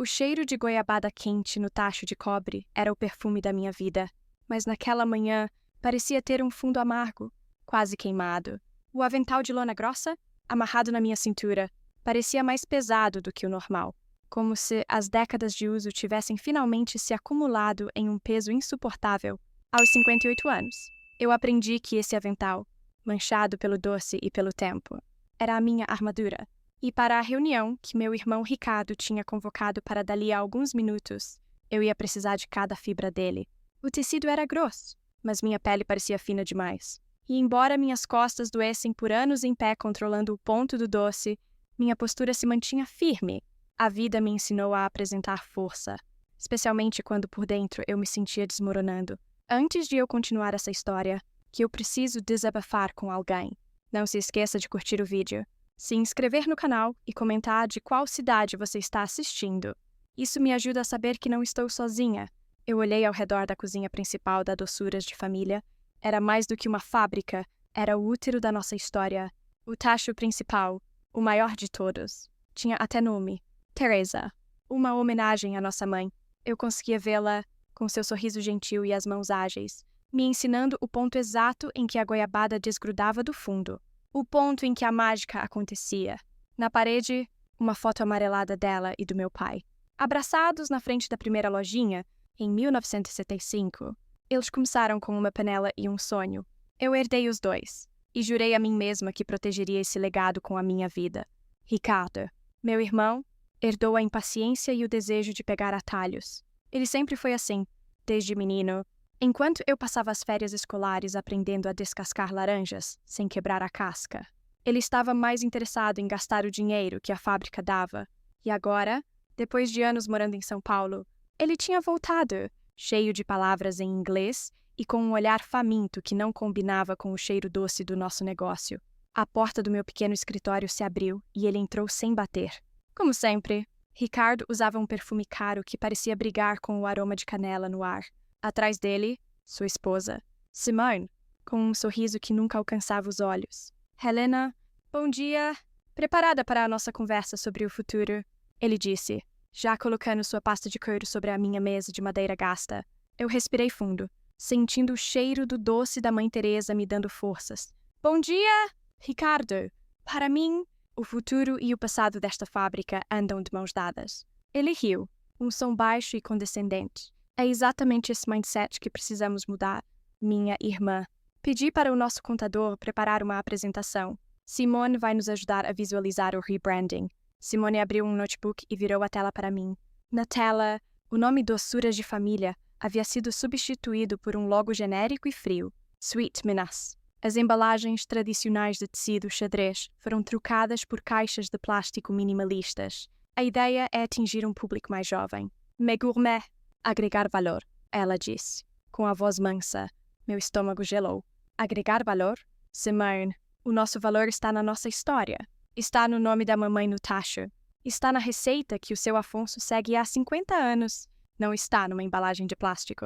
O cheiro de goiabada quente no tacho de cobre era o perfume da minha vida, mas naquela manhã parecia ter um fundo amargo, quase queimado. O avental de lona grossa, amarrado na minha cintura, parecia mais pesado do que o normal, como se as décadas de uso tivessem finalmente se acumulado em um peso insuportável. Aos 58 anos, eu aprendi que esse avental, manchado pelo doce e pelo tempo, era a minha armadura. E para a reunião que meu irmão Ricardo tinha convocado para dali a alguns minutos, eu ia precisar de cada fibra dele. O tecido era grosso, mas minha pele parecia fina demais. E embora minhas costas doessem por anos em pé controlando o ponto do doce, minha postura se mantinha firme. A vida me ensinou a apresentar força, especialmente quando por dentro eu me sentia desmoronando. Antes de eu continuar essa história, que eu preciso desabafar com alguém. Não se esqueça de curtir o vídeo, se inscrever no canal e comentar de qual cidade você está assistindo. Isso me ajuda a saber que não estou sozinha. Eu olhei ao redor da cozinha principal da Doçuras de Família. Era mais do que uma fábrica, era o útero da nossa história. O tacho principal, o maior de todos, tinha até nome, Teresa, uma homenagem à nossa mãe. Eu conseguia vê-la com seu sorriso gentil e as mãos ágeis, me ensinando o ponto exato em que a goiabada desgrudava do fundo. O ponto em que a mágica acontecia. Na parede, uma foto amarelada dela e do meu pai. Abraçados na frente da primeira lojinha, em 1975, eles começaram com uma panela e um sonho. Eu herdei os dois, e jurei a mim mesma que protegeria esse legado com a minha vida. Ricardo, meu irmão, herdou a impaciência e o desejo de pegar atalhos. Ele sempre foi assim, desde menino. Enquanto eu passava as férias escolares aprendendo a descascar laranjas, sem quebrar a casca, ele estava mais interessado em gastar o dinheiro que a fábrica dava. E agora, depois de anos morando em São Paulo, ele tinha voltado, cheio de palavras em inglês e com um olhar faminto que não combinava com o cheiro doce do nosso negócio. A porta do meu pequeno escritório se abriu e ele entrou sem bater. Como sempre, Ricardo usava um perfume caro que parecia brigar com o aroma de canela no ar. Atrás dele, sua esposa, Simone, com um sorriso que nunca alcançava os olhos. Helena, bom dia. Preparada para a nossa conversa sobre o futuro? Ele disse, já colocando sua pasta de couro sobre a minha mesa de madeira gasta. Eu respirei fundo, sentindo o cheiro do doce da mãe Teresa me dando forças. Bom dia, Ricardo. Para mim, o futuro e o passado desta fábrica andam de mãos dadas. Ele riu, um som baixo e condescendente. É exatamente esse mindset que precisamos mudar, minha irmã. Pedi para o nosso contador preparar uma apresentação. Simone vai nos ajudar a visualizar o rebranding. Simone abriu um notebook e virou a tela para mim. Na tela, o nome Doçuras de Família havia sido substituído por um logo genérico e frio, Sweet Minas. As embalagens tradicionais de tecido xadrez foram trocadas por caixas de plástico minimalistas. A ideia é atingir um público mais jovem. Mais gourmet. Agregar valor, ela disse, com a voz mansa. Meu estômago gelou. Agregar valor? Simone, o nosso valor está na nossa história. Está no nome da mamãe no tacho. Está na receita que o seu Afonso segue há 50 anos. Não está numa embalagem de plástico.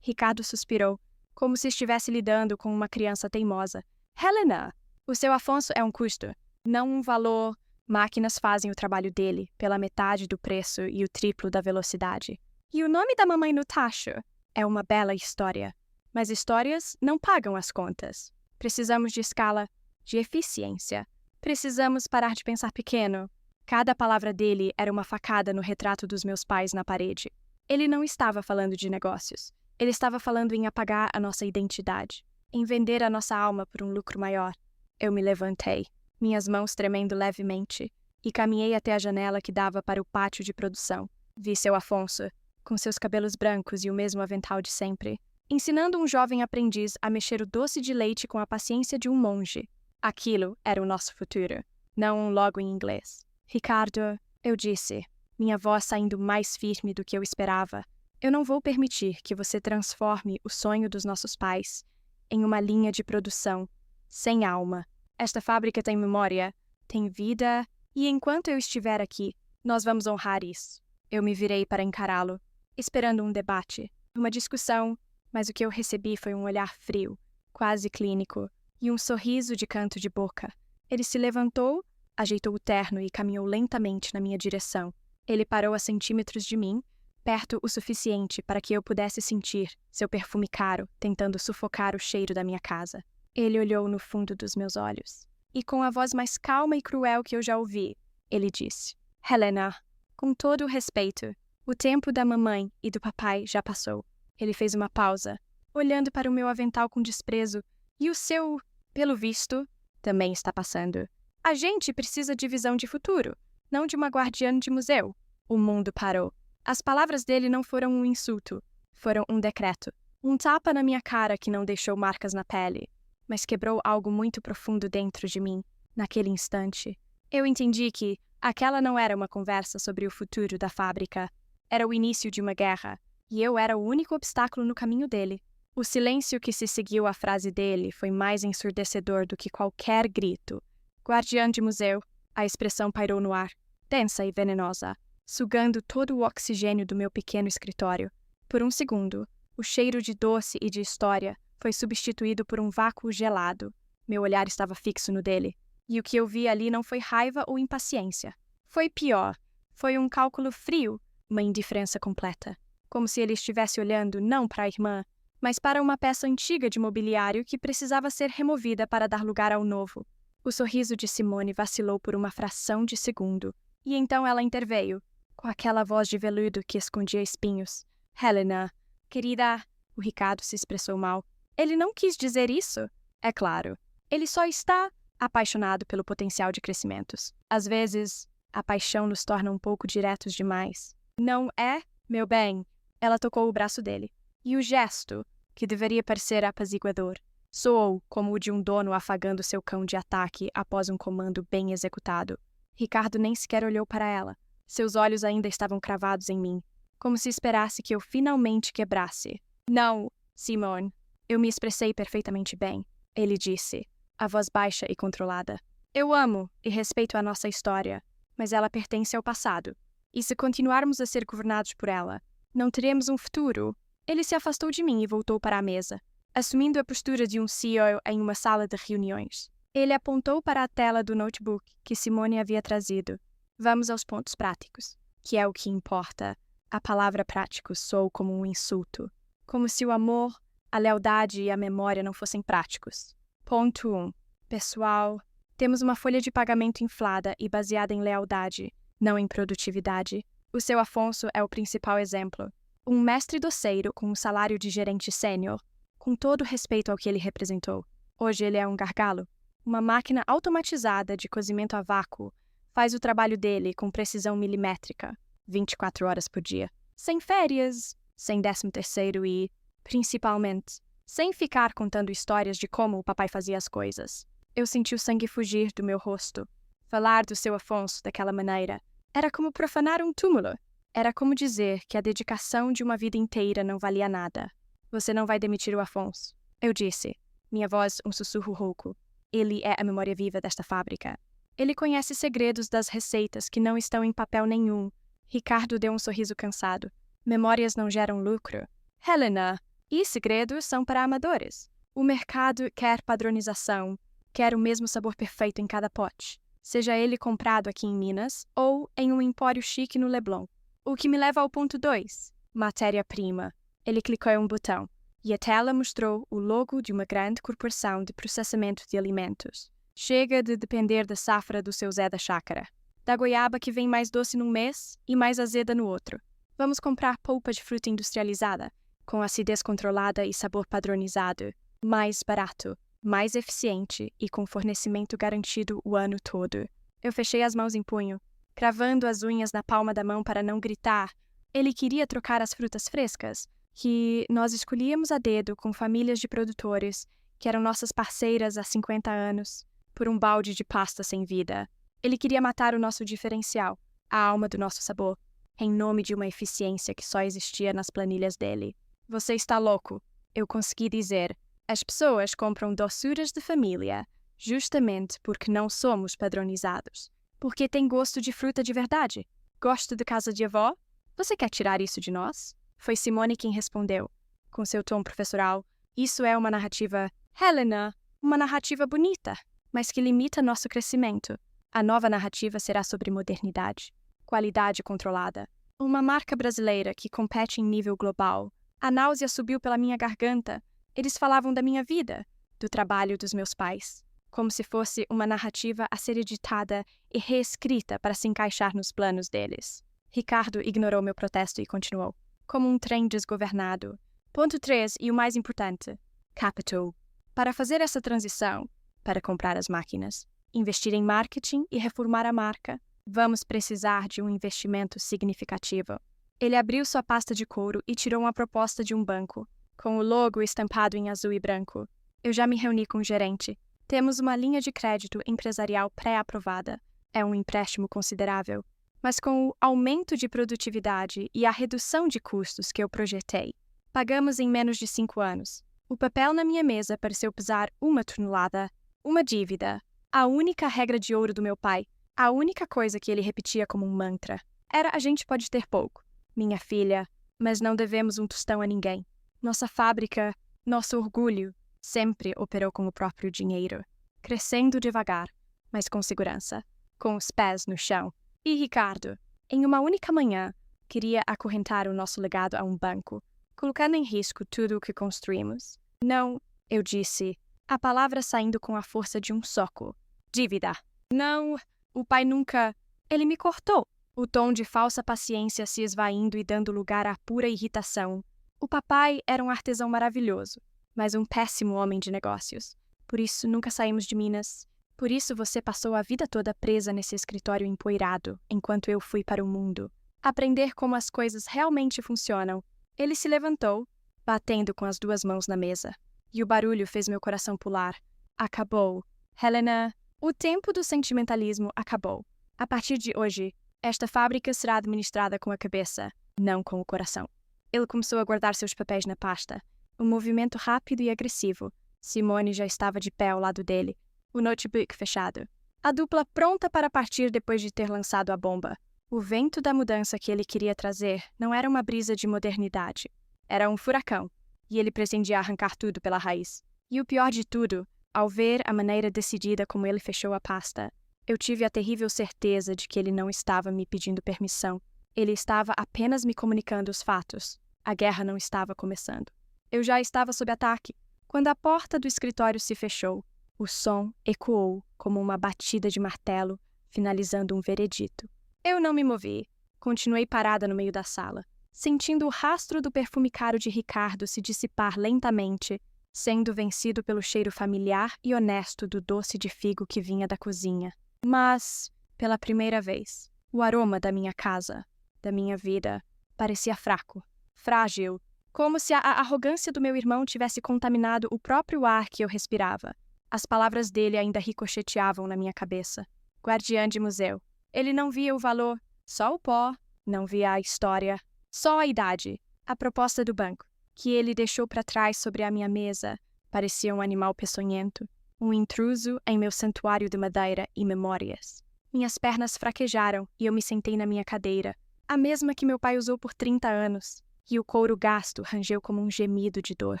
Ricardo suspirou, como se estivesse lidando com uma criança teimosa. Helena, o seu Afonso é um custo, não um valor. Máquinas fazem o trabalho dele pela metade do preço e o triplo da velocidade. E o nome da mamãe no tacho é uma bela história. Mas histórias não pagam as contas. Precisamos de escala, de eficiência. Precisamos parar de pensar pequeno. Cada palavra dele era uma facada no retrato dos meus pais na parede. Ele não estava falando de negócios. Ele estava falando em apagar a nossa identidade, em vender a nossa alma por um lucro maior. Eu me levantei, minhas mãos tremendo levemente, e caminhei até a janela que dava para o pátio de produção. Vi seu Afonso, com seus cabelos brancos e o mesmo avental de sempre, ensinando um jovem aprendiz a mexer o doce de leite com a paciência de um monge. Aquilo era o nosso futuro, não um logo em inglês. Ricardo, eu disse, minha voz saindo mais firme do que eu esperava, eu não vou permitir que você transforme o sonho dos nossos pais em uma linha de produção sem alma. Esta fábrica tem memória, tem vida, e enquanto eu estiver aqui, nós vamos honrar isso. Eu me virei para encará-lo, esperando um debate, uma discussão, mas o que eu recebi foi um olhar frio, quase clínico, e um sorriso de canto de boca. Ele se levantou, ajeitou o terno e caminhou lentamente na minha direção. Ele parou a centímetros de mim, perto o suficiente para que eu pudesse sentir seu perfume caro tentando sufocar o cheiro da minha casa. Ele olhou no fundo dos meus olhos. E com a voz mais calma e cruel que eu já ouvi, ele disse: Helena, com todo o respeito, o tempo da mamãe e do papai já passou. Ele fez uma pausa, olhando para o meu avental com desprezo. E o seu, pelo visto, também está passando. A gente precisa de visão de futuro, não de uma guardiã de museu. O mundo parou. As palavras dele não foram um insulto, foram um decreto. Um tapa na minha cara que não deixou marcas na pele, mas quebrou algo muito profundo dentro de mim, naquele instante. Eu entendi que aquela não era uma conversa sobre o futuro da fábrica. Era o início de uma guerra, e eu era o único obstáculo no caminho dele. O silêncio que se seguiu à frase dele foi mais ensurdecedor do que qualquer grito. Guardiã de museu, a expressão pairou no ar, densa e venenosa, sugando todo o oxigênio do meu pequeno escritório. Por um segundo, o cheiro de doce e de história foi substituído por um vácuo gelado. Meu olhar estava fixo no dele, e o que eu vi ali não foi raiva ou impaciência. Foi pior. Foi um cálculo frio, uma indiferença completa. Como se ele estivesse olhando não para a irmã, mas para uma peça antiga de mobiliário que precisava ser removida para dar lugar ao novo. O sorriso de Simone vacilou por uma fração de segundo, e então ela interveio, com aquela voz de veludo que escondia espinhos. Helena, querida, o Ricardo se expressou mal. Ele não quis dizer isso. É claro. Ele só está apaixonado pelo potencial de crescimentos. Às vezes, a paixão nos torna um pouco diretos demais. Não é, meu bem? Ela tocou o braço dele. E o gesto, que deveria parecer apaziguador, soou como o de um dono afagando seu cão de ataque após um comando bem executado. Ricardo nem sequer olhou para ela. Seus olhos ainda estavam cravados em mim, como se esperasse que eu finalmente quebrasse. Não, Simone. Eu me expressei perfeitamente bem, ele disse, a voz baixa e controlada. Eu amo e respeito a nossa história, mas ela pertence ao passado. E se continuarmos a ser governados por ela, não teremos um futuro. Ele se afastou de mim e voltou para a mesa, assumindo a postura de um CEO em uma sala de reuniões. Ele apontou para a tela do notebook que Simone havia trazido. Vamos aos pontos práticos, que é o que importa. A palavra prático soou como um insulto, como se o amor, a lealdade e a memória não fossem práticos. Ponto 1. Pessoal, temos uma folha de pagamento inflada e baseada em lealdade, não em produtividade. O seu Afonso é o principal exemplo. Um mestre doceiro com um salário de gerente sênior, com todo respeito ao que ele representou. Hoje ele é um gargalo. Uma máquina automatizada de cozimento a vácuo faz o trabalho dele com precisão milimétrica, 24 horas por dia. Sem férias, sem 13º e, principalmente, sem ficar contando histórias de como o papai fazia as coisas. Eu senti o sangue fugir do meu rosto. Falar do seu Afonso daquela maneira era como profanar um túmulo. Era como dizer que a dedicação de uma vida inteira não valia nada. Você não vai demitir o Afonso, eu disse, minha voz um sussurro rouco. Ele é a memória viva desta fábrica. Ele conhece segredos das receitas que não estão em papel nenhum. Ricardo deu um sorriso cansado. Memórias não geram lucro. Helena, e segredos são para amadores. O mercado quer padronização, quer o mesmo sabor perfeito em cada pote, seja ele comprado aqui em Minas ou em um empório chique no Leblon. O que me leva ao ponto 2, matéria-prima. Ele clicou em um botão e a tela mostrou o logo de uma grande corporação de processamento de alimentos. Chega de depender da safra do seu Zé da Chácara, da goiaba que vem mais doce num mês e mais azeda no outro. Vamos comprar polpa de fruta industrializada, com acidez controlada e sabor padronizado, mais barato, mais eficiente e com fornecimento garantido o ano todo. Eu fechei as mãos em punho, cravando as unhas na palma da mão para não gritar. Ele queria trocar as frutas frescas, que nós escolhíamos a dedo com famílias de produtores, que eram nossas parceiras há 50 anos, por um balde de pasta sem vida. Ele queria matar o nosso diferencial, a alma do nosso sabor, em nome de uma eficiência que só existia nas planilhas dele. Você está louco, eu consegui dizer. As pessoas compram doçuras de família, justamente porque não somos padronizados. Porque tem gosto de fruta de verdade. Gosto de casa de avó? Você quer tirar isso de nós? Foi Simone quem respondeu, com seu tom professoral. Isso é uma narrativa, Helena, uma narrativa bonita, mas que limita nosso crescimento. A nova narrativa será sobre modernidade. qualidade controlada. Uma marca brasileira que compete em nível global. A náusea subiu pela minha garganta. Eles falavam da minha vida, do trabalho dos meus pais, como se fosse uma narrativa a ser editada e reescrita para se encaixar nos planos deles. Ricardo ignorou meu protesto e continuou. Como um trem desgovernado. Ponto 3, e o mais importante. Capital. Para fazer essa transição, para comprar as máquinas, investir em marketing e reformar a marca, vamos precisar de um investimento significativo. Ele abriu sua pasta de couro e tirou uma proposta de um banco, com o logo estampado em azul e branco. Eu já me reuni com o gerente. Temos uma linha de crédito empresarial pré-aprovada. É um empréstimo considerável. Mas com o aumento de produtividade e a redução de custos que eu projetei, pagamos em menos de 5 anos. O papel na minha mesa pareceu pesar 1 tonelada. Uma dívida. A única regra de ouro do meu pai. A única coisa que ele repetia como um mantra. Era: a gente pode ter pouco. Minha filha, mas não devemos um tostão a ninguém. Nossa fábrica, nosso orgulho, sempre operou com o próprio dinheiro. Crescendo devagar, mas com segurança. Com os pés no chão. E Ricardo, em uma única manhã, queria acorrentar o nosso legado a um banco, colocando em risco tudo o que construímos. Não, eu disse, a palavra saindo com a força de um soco. Dívida. Não, o pai nunca... Ele me cortou. O tom de falsa paciência se esvaindo e dando lugar à pura irritação. O papai era um artesão maravilhoso, mas um péssimo homem de negócios. Por isso nunca saímos de Minas. Por isso você passou a vida toda presa nesse escritório empoeirado, enquanto eu fui para o mundo. Aprender como as coisas realmente funcionam. Ele se levantou, batendo com as 2 mãos na mesa. E o barulho fez meu coração pular. Acabou. Helena, o tempo do sentimentalismo acabou. A partir de hoje, esta fábrica será administrada com a cabeça, não com o coração. Ele começou a guardar seus papéis na pasta. Um movimento rápido e agressivo. Simone já estava de pé ao lado dele, o notebook fechado. A dupla pronta para partir depois de ter lançado a bomba. O vento da mudança que ele queria trazer não era uma brisa de modernidade. Era um furacão, e ele pretendia arrancar tudo pela raiz. E o pior de tudo, ao ver a maneira decidida como ele fechou a pasta, eu tive a terrível certeza de que ele não estava me pedindo permissão. Ele estava apenas me comunicando os fatos. A guerra não estava começando. Eu já estava sob ataque. Quando a porta do escritório se fechou, o som ecoou como uma batida de martelo, finalizando um veredito. Eu não me movi. Continuei parada no meio da sala, sentindo o rastro do perfume caro de Ricardo se dissipar lentamente, sendo vencido pelo cheiro familiar e honesto do doce de figo que vinha da cozinha. Mas, pela primeira vez, o aroma da minha casa, da minha vida, parecia fraco, frágil, como se a arrogância do meu irmão tivesse contaminado o próprio ar que eu respirava. As palavras dele ainda ricocheteavam na minha cabeça. Guardiã de museu. Ele não via o valor, só o pó. Não via a história, só a idade. A proposta do banco, que ele deixou para trás sobre a minha mesa, parecia um animal peçonhento. Um intruso em meu santuário de madeira e memórias. Minhas pernas fraquejaram e eu me sentei na minha cadeira, a mesma que meu pai usou por 30 anos, e o couro gasto rangeu como um gemido de dor.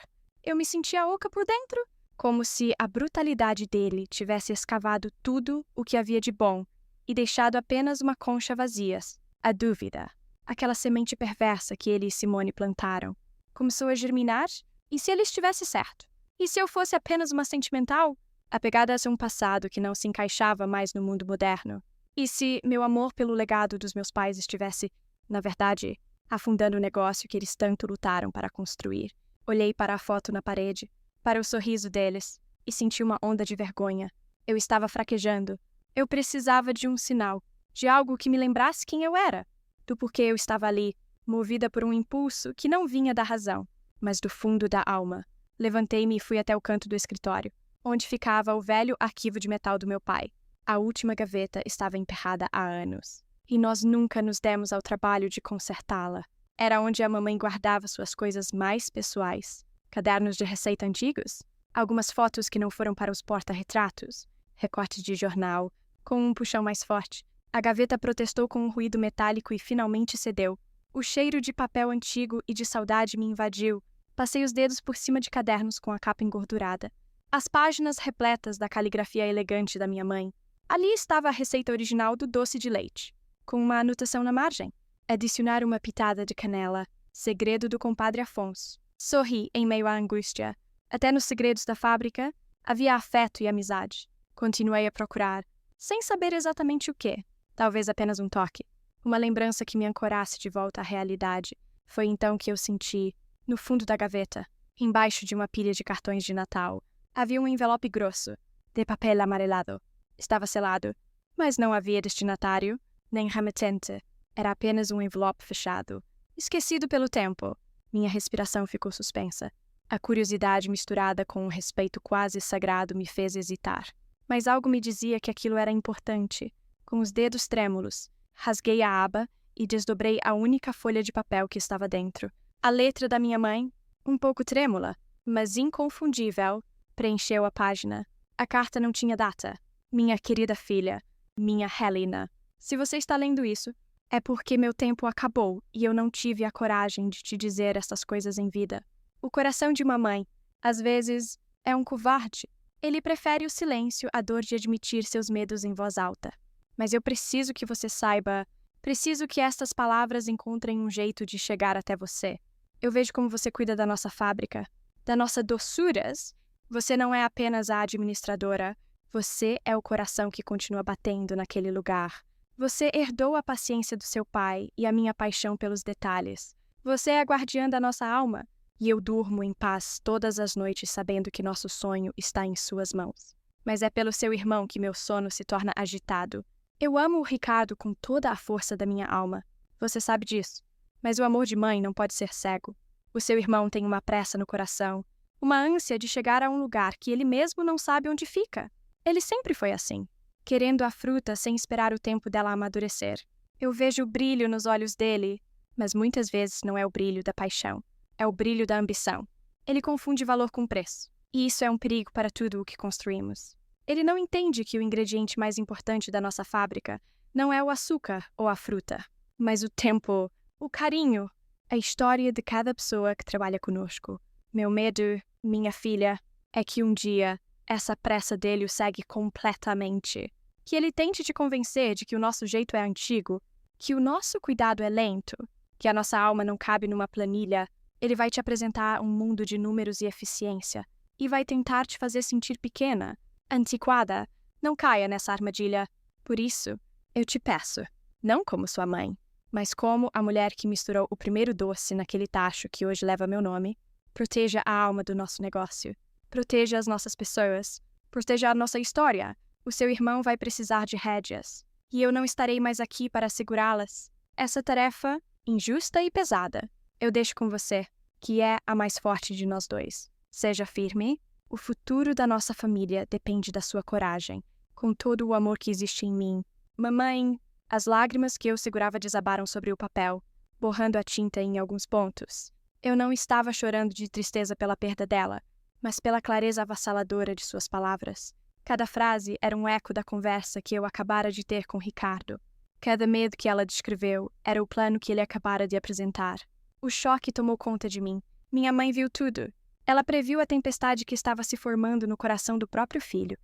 Eu me sentia oca por dentro, como se a brutalidade dele tivesse escavado tudo o que havia de bom e deixado apenas uma concha vazias. A dúvida, aquela semente perversa que ele e Simone plantaram, começou a germinar. E se ele estivesse certo? E se eu fosse apenas uma sentimental, apegada a um passado que não se encaixava mais no mundo moderno? E se meu amor pelo legado dos meus pais estivesse, na verdade, afundando o negócio que eles tanto lutaram para construir? Olhei para a foto na parede, para o sorriso deles, e senti uma onda de vergonha. Eu estava fraquejando. Eu precisava de um sinal, de algo que me lembrasse quem eu era, do porquê eu estava ali, movida por um impulso que não vinha da razão, mas do fundo da alma. Levantei-me e fui até o canto do escritório, onde ficava o velho arquivo de metal do meu pai. A última gaveta estava emperrada há anos, e nós nunca nos demos ao trabalho de consertá-la. Era onde a mamãe guardava suas coisas mais pessoais. Cadernos de receita antigos, algumas fotos que não foram para os porta-retratos, recortes de jornal, com um puxão mais forte. A gaveta protestou com um ruído metálico e finalmente cedeu. O cheiro de papel antigo e de saudade me invadiu. Passei os dedos por cima de cadernos com a capa engordurada. As páginas repletas da caligrafia elegante da minha mãe. Ali estava a receita original do doce de leite, com uma anotação na margem. Adicionar uma pitada de canela. Segredo do compadre Afonso. Sorri em meio à angústia. Até nos segredos da fábrica, havia afeto e amizade. Continuei a procurar, sem saber exatamente o quê. Talvez apenas um toque. Uma lembrança que me ancorasse de volta à realidade. Foi então que eu senti, no fundo da gaveta, embaixo de uma pilha de cartões de Natal, havia um envelope grosso, de papel amarelado. Estava selado, mas não havia destinatário, nem remetente. Era apenas um envelope fechado. Esquecido pelo tempo. Minha respiração ficou suspensa. A curiosidade misturada com um respeito quase sagrado me fez hesitar. Mas algo me dizia que aquilo era importante. Com os dedos trêmulos, rasguei a aba e desdobrei a única folha de papel que estava dentro. A letra da minha mãe, um pouco trêmula, mas inconfundível, preencheu a página. A carta não tinha data. Minha querida filha, minha Helena. Se você está lendo isso, é porque meu tempo acabou e eu não tive a coragem de te dizer essas coisas em vida. O coração de uma mãe, às vezes, é um covarde. Ele prefere o silêncio à dor de admitir seus medos em voz alta. Mas eu preciso que você saiba, preciso que estas palavras encontrem um jeito de chegar até você. Eu vejo como você cuida da nossa fábrica, da nossa doçuras. Você não é apenas a administradora, você é o coração que continua batendo naquele lugar. Você herdou a paciência do seu pai e a minha paixão pelos detalhes. Você é a guardiã da nossa alma. E eu durmo em paz todas as noites sabendo que nosso sonho está em suas mãos. Mas é pelo seu irmão que meu sono se torna agitado. Eu amo o Ricardo com toda a força da minha alma. Você sabe disso. Mas o amor de mãe não pode ser cego. O seu irmão tem uma pressa no coração, uma ânsia de chegar a um lugar que ele mesmo não sabe onde fica. Ele sempre foi assim, querendo a fruta sem esperar o tempo dela amadurecer. Eu vejo o brilho nos olhos dele, mas muitas vezes não é o brilho da paixão. É o brilho da ambição. Ele confunde valor com preço. E isso é um perigo para tudo o que construímos. Ele não entende que o ingrediente mais importante da nossa fábrica não é o açúcar ou a fruta, mas o tempo, o carinho, a história de cada pessoa que trabalha conosco. Meu medo, minha filha, é que um dia essa pressa dele o segue completamente. Que ele tente te convencer de que o nosso jeito é antigo, que o nosso cuidado é lento, que a nossa alma não cabe numa planilha. Ele vai te apresentar um mundo de números e eficiência e vai tentar te fazer sentir pequena, antiquada. Não caia nessa armadilha. Por isso, eu te peço, não como sua mãe, mas como a mulher que misturou o primeiro doce naquele tacho que hoje leva meu nome, proteja a alma do nosso negócio. Proteja as nossas pessoas. Proteja a nossa história. O seu irmão vai precisar de rédeas. E eu não estarei mais aqui para segurá-las. Essa tarefa, injusta e pesada, eu deixo com você, que é a mais forte de nós dois. Seja firme. O futuro da nossa família depende da sua coragem, com todo o amor que existe em mim. Mamãe, as lágrimas que eu segurava desabaram sobre o papel, borrando a tinta em alguns pontos. Eu não estava chorando de tristeza pela perda dela, mas pela clareza avassaladora de suas palavras. Cada frase era um eco da conversa que eu acabara de ter com Ricardo. Cada medo que ela descreveu era o plano que ele acabara de apresentar. O choque tomou conta de mim. Minha mãe viu tudo. Ela previu a tempestade que estava se formando no coração do próprio filho.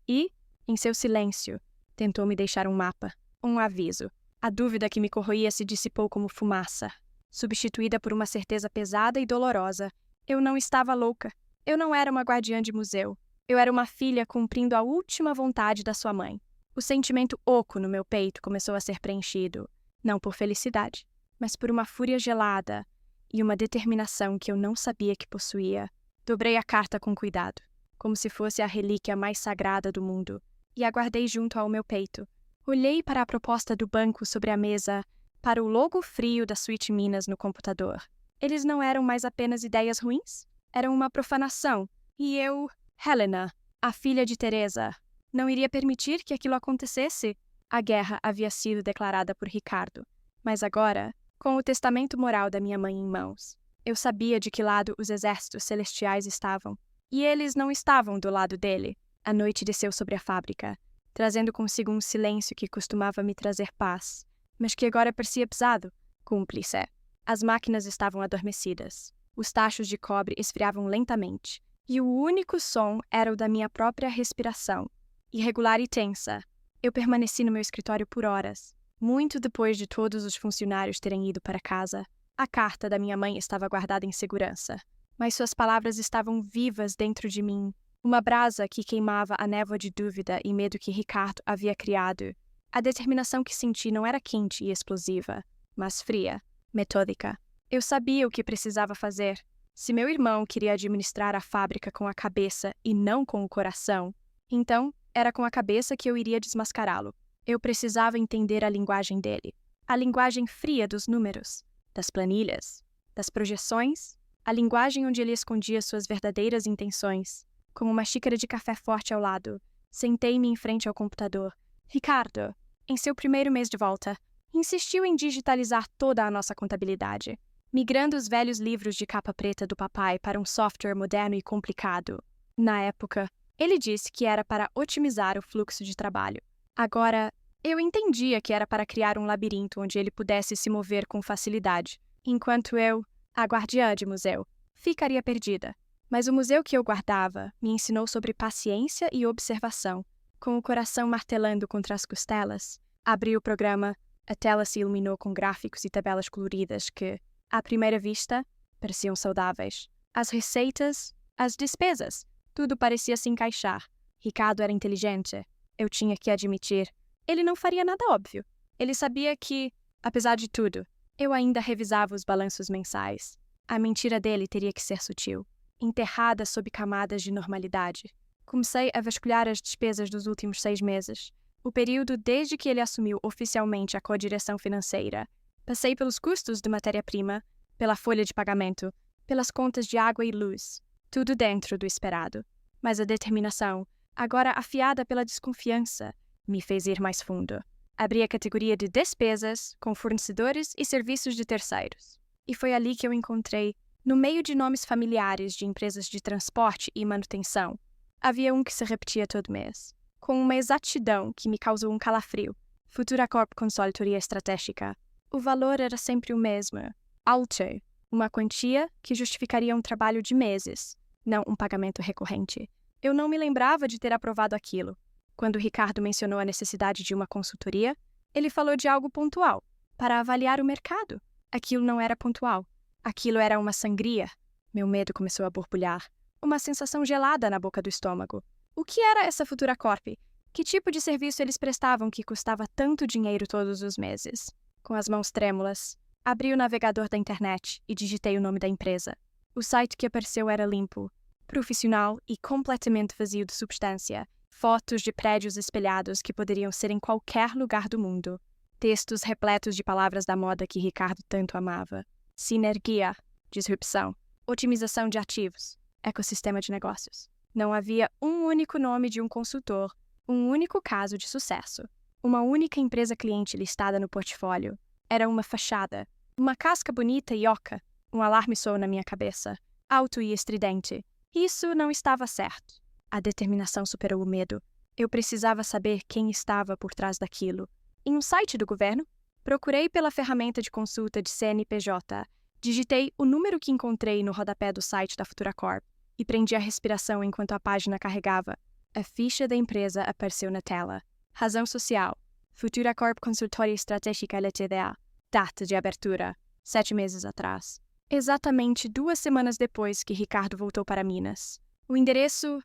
E, em seu silêncio, tentou me deixar um mapa, um aviso. A dúvida que me corroía se dissipou como fumaça, substituída por uma certeza pesada e dolorosa. Eu não estava louca. Eu não era uma guardiã de museu. Eu era uma filha cumprindo a última vontade da sua mãe. O sentimento oco no meu peito começou a ser preenchido, não por felicidade, mas por uma fúria gelada e uma determinação que eu não sabia que possuía. Dobrei a carta com cuidado, como se fosse a relíquia mais sagrada do mundo, e a guardei junto ao meu peito. Olhei para a proposta do banco sobre a mesa, para o logo frio da Suíte Minas no computador. Eles não eram mais apenas ideias ruins? Eram uma profanação. E eu, Helena, a filha de Teresa, não iria permitir que aquilo acontecesse? A guerra havia sido declarada por Ricardo, mas agora, com o testamento moral da minha mãe em mãos, eu sabia de que lado os exércitos celestiais estavam. E eles não estavam do lado dele. A noite desceu sobre a fábrica, trazendo consigo um silêncio que costumava me trazer paz, mas que agora parecia pesado, cúmplice. As máquinas estavam adormecidas. Os tachos de cobre esfriavam lentamente, e o único som era o da minha própria respiração, irregular e tensa. Eu permaneci no meu escritório por horas, muito depois de todos os funcionários terem ido para casa. A carta da minha mãe estava guardada em segurança, mas suas palavras estavam vivas dentro de mim, uma brasa que queimava a névoa de dúvida e medo que Ricardo havia criado. A determinação que senti não era quente e explosiva, mas fria, metódica. Eu sabia o que precisava fazer. Se meu irmão queria administrar a fábrica com a cabeça e não com o coração, então era com a cabeça que eu iria desmascará-lo. Eu precisava entender a linguagem dele, a linguagem fria dos números, das planilhas, das projeções, a linguagem onde ele escondia suas verdadeiras intenções. Com uma xícara de café forte ao lado, sentei-me em frente ao computador. Ricardo, em seu primeiro mês de volta, insistiu em digitalizar toda a nossa contabilidade, migrando os velhos livros de capa preta do papai para um software moderno e complicado. Na época, ele disse que era para otimizar o fluxo de trabalho. Agora, eu entendia que era para criar um labirinto onde ele pudesse se mover com facilidade, enquanto eu, a guardiã de museu, ficaria perdida. Mas o museu que eu guardava me ensinou sobre paciência e observação. Com o coração martelando contra as costelas, abri o programa, a tela se iluminou com gráficos e tabelas coloridas que, à primeira vista, pareciam saudáveis. As receitas, as despesas, tudo parecia se encaixar. Ricardo era inteligente. Eu tinha que admitir. Ele não faria nada óbvio. Ele sabia que, apesar de tudo, eu ainda revisava os balanços mensais. A mentira dele teria que ser sutil, enterrada sob camadas de normalidade. Comecei a vasculhar as despesas dos últimos 6 meses, o período desde que ele assumiu oficialmente a co-direção financeira. Passei pelos custos de matéria-prima, pela folha de pagamento, pelas contas de água e luz, tudo dentro do esperado. Mas a determinação, agora afiada pela desconfiança, me fez ir mais fundo. Abri a categoria de despesas, com fornecedores e serviços de terceiros. E foi ali que eu encontrei, no meio de nomes familiares de empresas de transporte e manutenção, havia um que se repetia todo mês, com uma exatidão que me causou um calafrio. FuturaCorp Consultoria Estratégica. O valor era sempre o mesmo. Alto, uma quantia que justificaria um trabalho de meses, não um pagamento recorrente. Eu não me lembrava de ter aprovado aquilo. Quando Ricardo mencionou a necessidade de uma consultoria, ele falou de algo pontual, para avaliar o mercado. Aquilo não era pontual. Aquilo era uma sangria. Meu medo começou a borbulhar. Uma sensação gelada na boca do estômago. O que era essa FuturaCorp? Que tipo de serviço eles prestavam que custava tanto dinheiro todos os meses? Com as mãos trêmulas, abri o navegador da internet e digitei o nome da empresa. O site que apareceu era limpo, profissional e completamente vazio de substância. Fotos de prédios espelhados que poderiam ser em qualquer lugar do mundo. Textos repletos de palavras da moda que Ricardo tanto amava. Sinergia, disrupção, otimização de ativos, ecossistema de negócios. Não havia um único nome de um consultor, um único caso de sucesso. Uma única empresa cliente listada no portfólio. Era uma fachada, uma casca bonita e oca. Um alarme soou na minha cabeça, alto e estridente. Isso não estava certo. A determinação superou o medo. Eu precisava saber quem estava por trás daquilo. Em um site do governo, procurei pela ferramenta de consulta de CNPJ, digitei o número que encontrei no rodapé do site da FuturaCorp e prendi a respiração enquanto a página carregava. A ficha da empresa apareceu na tela. Razão social. FuturaCorp Consultoria Estratégica Ltda. Data de abertura. 7 meses atrás. Exatamente 2 semanas depois que Ricardo voltou para Minas. O endereço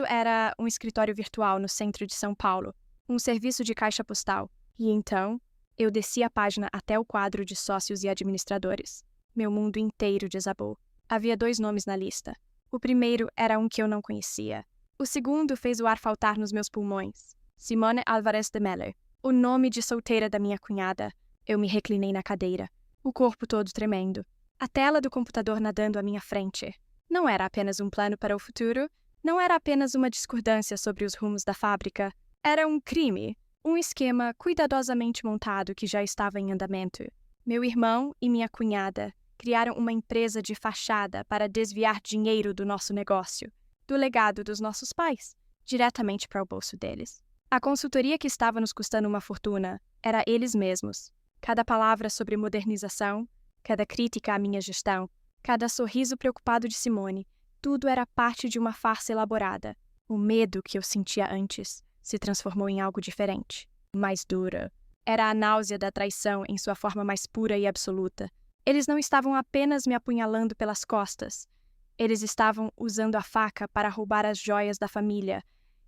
era um escritório virtual no centro de São Paulo, um serviço de caixa postal. E então, eu desci a página até o quadro de sócios e administradores. Meu mundo inteiro desabou. Havia 2 nomes na lista. O primeiro era um que eu não conhecia. O segundo fez o ar faltar nos meus pulmões. Simone Álvarez de Meller. O nome de solteira da minha cunhada. Eu me reclinei na cadeira, o corpo todo tremendo. A tela do computador nadando à minha frente. Não era apenas um plano para o futuro, não era apenas uma discordância sobre os rumos da fábrica. Era um crime, um esquema cuidadosamente montado que já estava em andamento. Meu irmão e minha cunhada criaram uma empresa de fachada para desviar dinheiro do nosso negócio, do legado dos nossos pais, diretamente para o bolso deles. A consultoria que estava nos custando uma fortuna era eles mesmos. Cada palavra sobre modernização, cada crítica à minha gestão, cada sorriso preocupado de Simone, tudo era parte de uma farsa elaborada. O medo que eu sentia antes se transformou em algo diferente, mais duro, Era a náusea da traição em sua forma mais pura e absoluta. Eles não estavam apenas me apunhalando pelas costas. Eles estavam usando a faca para roubar as joias da família,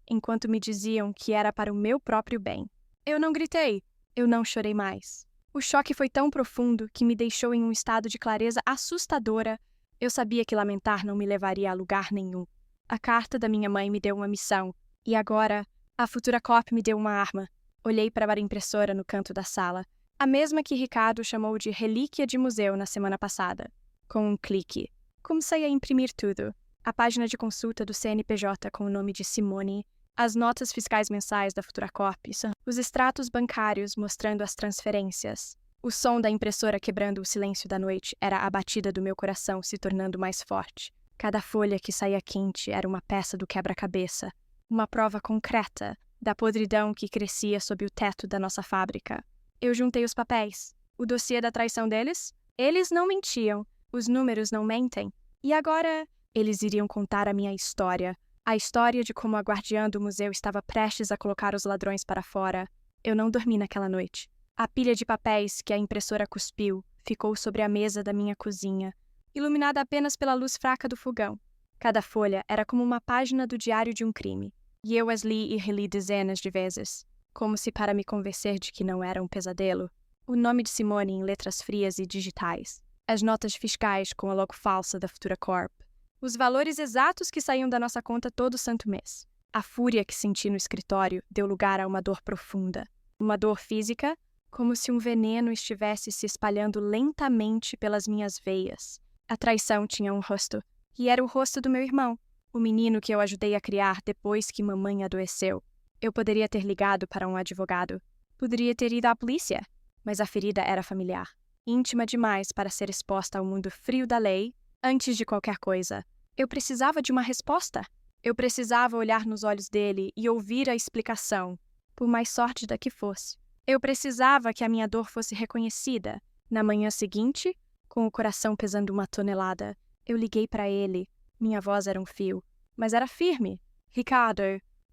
enquanto me diziam que era para o meu próprio bem. Eu não gritei. Eu não chorei mais. O choque foi tão profundo que me deixou em um estado de clareza assustadora. Eu sabia que lamentar não me levaria a lugar nenhum. A carta da minha mãe me deu uma missão, e agora a futura Corp me deu uma arma. Olhei para a impressora no canto da sala, a mesma que Ricardo chamou de relíquia de museu na semana passada. Com um clique, comecei a imprimir tudo. A página de consulta do CNPJ com o nome de Simone, as notas fiscais mensais da Futura Corp, os extratos bancários mostrando as transferências. O som da impressora quebrando o silêncio da noite era a batida do meu coração se tornando mais forte. Cada folha que saía quente era uma peça do quebra-cabeça, uma prova concreta da podridão que crescia sob o teto da nossa fábrica. Eu juntei os papéis. O dossiê da traição deles? Eles não mentiam. Os números não mentem. E agora, eles iriam contar a minha história. A história de como a guardiã do museu estava prestes a colocar os ladrões para fora. Eu não dormi naquela noite. A pilha de papéis que a impressora cuspiu ficou sobre a mesa da minha cozinha, iluminada apenas pela luz fraca do fogão. Cada folha era como uma página do diário de um crime. E eu as li e reli dezenas de vezes, como se para me convencer de que não era um pesadelo. O nome de Simone em letras frias e digitais. As notas fiscais com a logo falsa da Futura Corp. Os valores exatos que saíam da nossa conta todo santo mês. A fúria que senti no escritório deu lugar a uma dor profunda. Uma dor física, como se um veneno estivesse se espalhando lentamente pelas minhas veias. A traição tinha um rosto, e era o rosto do meu irmão, o menino que eu ajudei a criar depois que mamãe adoeceu. Eu poderia ter ligado para um advogado. Poderia ter ido à polícia, mas a ferida era familiar, íntima demais para ser exposta ao mundo frio da lei antes de qualquer coisa. Eu precisava de uma resposta. Eu precisava olhar nos olhos dele e ouvir a explicação, por mais sórdida que fosse. Eu precisava que a minha dor fosse reconhecida. Na manhã seguinte, com o coração pesando uma tonelada, eu liguei para ele. Minha voz era um fio, mas era firme. Ricardo,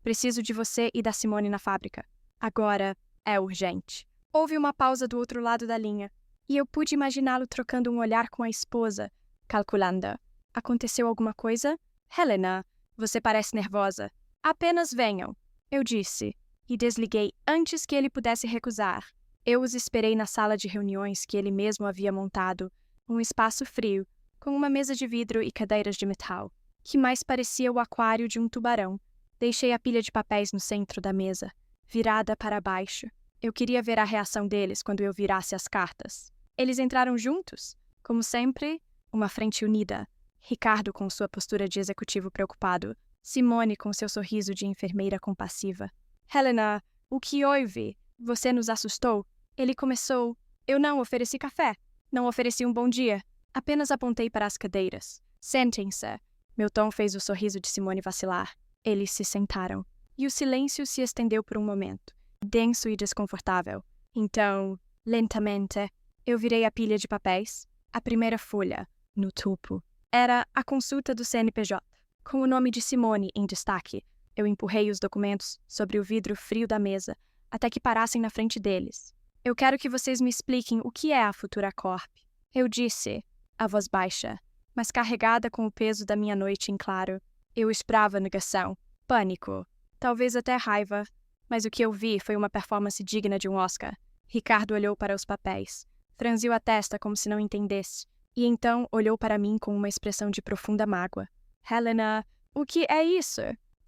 preciso de você e da Simone na fábrica. Agora é urgente. Houve uma pausa do outro lado da linha, e eu pude imaginá-lo trocando um olhar com a esposa, calculando. Aconteceu alguma coisa? Helena, você parece nervosa. Apenas venham, eu disse, e desliguei antes que ele pudesse recusar. Eu os esperei na sala de reuniões que ele mesmo havia montado, um espaço frio, com uma mesa de vidro e cadeiras de metal, que mais parecia o aquário de um tubarão. Deixei a pilha de papéis no centro da mesa, virada para baixo. Eu queria ver a reação deles quando eu virasse as cartas. Eles entraram juntos, como sempre, uma frente unida. Ricardo com sua postura de executivo preocupado, Simone com seu sorriso de enfermeira compassiva. Helena, o que houve? Você nos assustou? Ele começou. Eu não ofereci café. Não ofereci um bom dia. Apenas apontei para as cadeiras. Sentem-se. Meu tom fez o sorriso de Simone vacilar. Eles se sentaram. E o silêncio se estendeu por um momento, denso e desconfortável. Então, lentamente, eu virei a pilha de papéis. A primeira folha, no topo, era a consulta do CNPJ, com o nome de Simone em destaque. Eu empurrei os documentos sobre o vidro frio da mesa, até que parassem na frente deles. Eu quero que vocês me expliquem o que é a Futura Corp. Eu disse, a voz baixa, mas carregada com o peso da minha noite em claro. Eu esperava negação, pânico, talvez até raiva, mas o que eu vi foi uma performance digna de um Oscar. Ricardo olhou para os papéis, franziu a testa como se não entendesse, e então olhou para mim com uma expressão de profunda mágoa. Helena, o que é isso?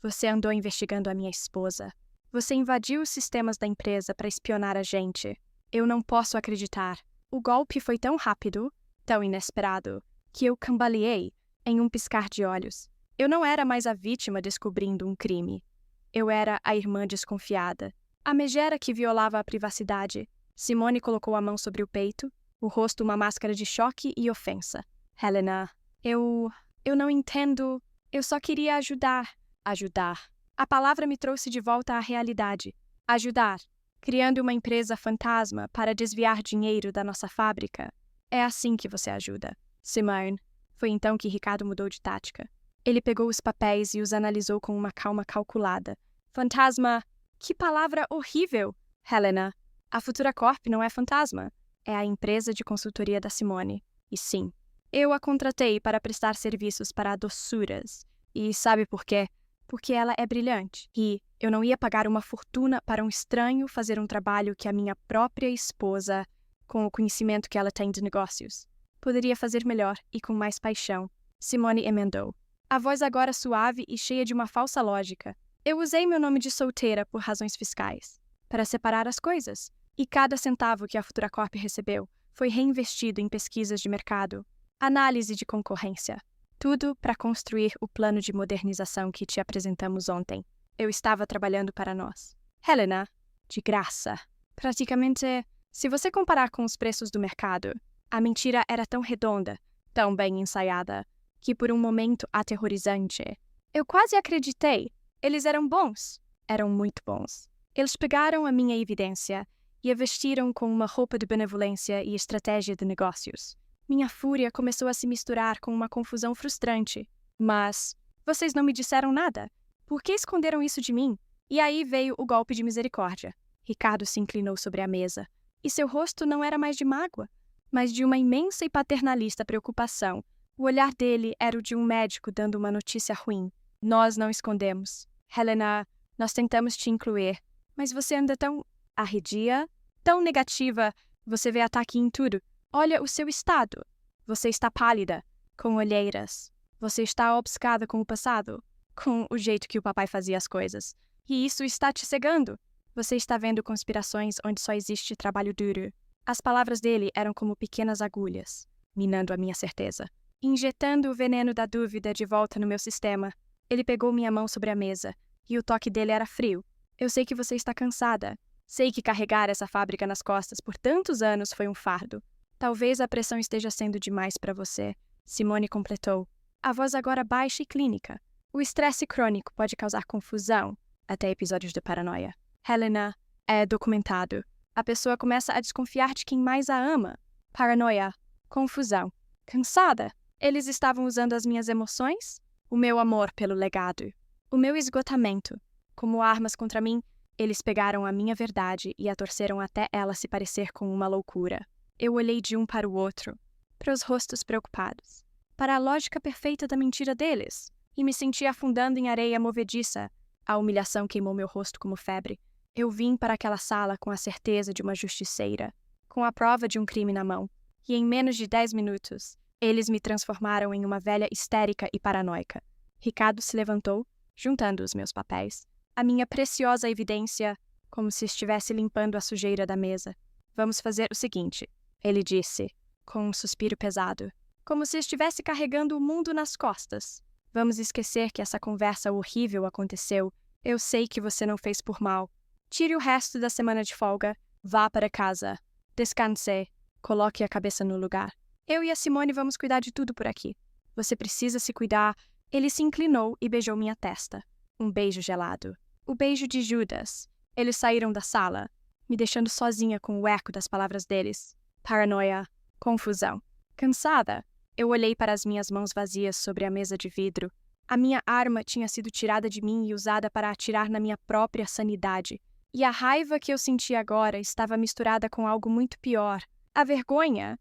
Você andou investigando a minha esposa. Você invadiu os sistemas da empresa para espionar a gente. Eu não posso acreditar. O golpe foi tão rápido, tão inesperado, que eu cambaleei em um piscar de olhos. Eu não era mais a vítima descobrindo um crime. Eu era a irmã desconfiada, a megera que violava a privacidade. Simone colocou a mão sobre o peito, o rosto uma máscara de choque e ofensa. Helena, eu não entendo. Eu só queria ajudar. Ajudar. A palavra me trouxe de volta à realidade. Ajudar. Criando uma empresa fantasma para desviar dinheiro da nossa fábrica. É assim que você ajuda. Simone. Foi então que Ricardo mudou de tática. Ele pegou os papéis e os analisou com uma calma calculada. Fantasma. Que palavra horrível! Helena. A Futura Corp não é fantasma. É a empresa de consultoria da Simone. E sim, eu a contratei para prestar serviços para a Dossuras. E sabe por quê? Porque ela é brilhante. E eu não ia pagar uma fortuna para um estranho fazer um trabalho que a minha própria esposa, com o conhecimento que ela tem de negócios, poderia fazer melhor e com mais paixão. Simone emendou. A voz agora suave e cheia de uma falsa lógica. Eu usei meu nome de solteira por razões fiscais, para separar as coisas, e cada centavo que a Futura Corp recebeu foi reinvestido em pesquisas de mercado, análise de concorrência, tudo para construir o plano de modernização que te apresentamos ontem. Eu estava trabalhando para nós. Helena, de graça. Praticamente, se você comparar com os preços do mercado, a mentira era tão redonda, tão bem ensaiada, que por um momento aterrorizante, eu quase acreditei. Eles eram bons. Eram muito bons. Eles pegaram a minha evidência e a vestiram com uma roupa de benevolência e estratégia de negócios. Minha fúria começou a se misturar com uma confusão frustrante. Mas vocês não me disseram nada. Por que esconderam isso de mim? E aí veio o golpe de misericórdia. Ricardo se inclinou sobre a mesa, e seu rosto não era mais de mágoa, mas de uma imensa e paternalista preocupação. O olhar dele era o de um médico dando uma notícia ruim. Nós não escondemos. Helena, nós tentamos te incluir, mas você anda tão arredia, tão negativa. Você vê ataque em tudo. Olha o seu estado. Você está pálida, com olheiras. Você está obcecada com o passado, com o jeito que o papai fazia as coisas. E isso está te cegando. Você está vendo conspirações onde só existe trabalho duro. As palavras dele eram como pequenas agulhas, minando a minha certeza, injetando o veneno da dúvida de volta no meu sistema. Ele pegou minha mão sobre a mesa, e o toque dele era frio. Eu sei que você está cansada. Sei que carregar essa fábrica nas costas por tantos anos foi um fardo. Talvez a pressão esteja sendo demais para você, Simone completou, a voz agora baixa e clínica. O estresse crônico pode causar confusão, até episódios de paranoia. Helena, é documentado. A pessoa começa a desconfiar de quem mais a ama. Paranoia, confusão, cansada. Eles estavam usando as minhas emoções? O meu amor pelo legado. O meu esgotamento. Como armas contra mim, eles pegaram a minha verdade e a torceram até ela se parecer com uma loucura. Eu olhei de um para o outro, para os rostos preocupados, para a lógica perfeita da mentira deles, e me senti afundando em areia movediça. A humilhação queimou meu rosto como febre. Eu vim para aquela sala com a certeza de uma justiceira, com a prova de um crime na mão, e em menos de 10 minutos, eles me transformaram em uma velha histérica e paranoica. Ricardo se levantou, juntando os meus papéis, a minha preciosa evidência, como se estivesse limpando a sujeira da mesa. Vamos fazer o seguinte, ele disse, com um suspiro pesado, como se estivesse carregando o mundo nas costas. Vamos esquecer que essa conversa horrível aconteceu. Eu sei que você não fez por mal. Tire o resto da semana de folga, vá para casa. Descanse, coloque a cabeça no lugar. Eu e a Simone vamos cuidar de tudo por aqui. Você precisa se cuidar. Ele se inclinou e beijou minha testa. Um beijo gelado. O beijo de Judas. Eles saíram da sala, me deixando sozinha com o eco das palavras deles. Paranoia, confusão. Cansada, eu olhei para as minhas mãos vazias sobre a mesa de vidro. A minha arma tinha sido tirada de mim e usada para atirar na minha própria sanidade. E a raiva que eu sentia agora estava misturada com algo muito pior. A vergonha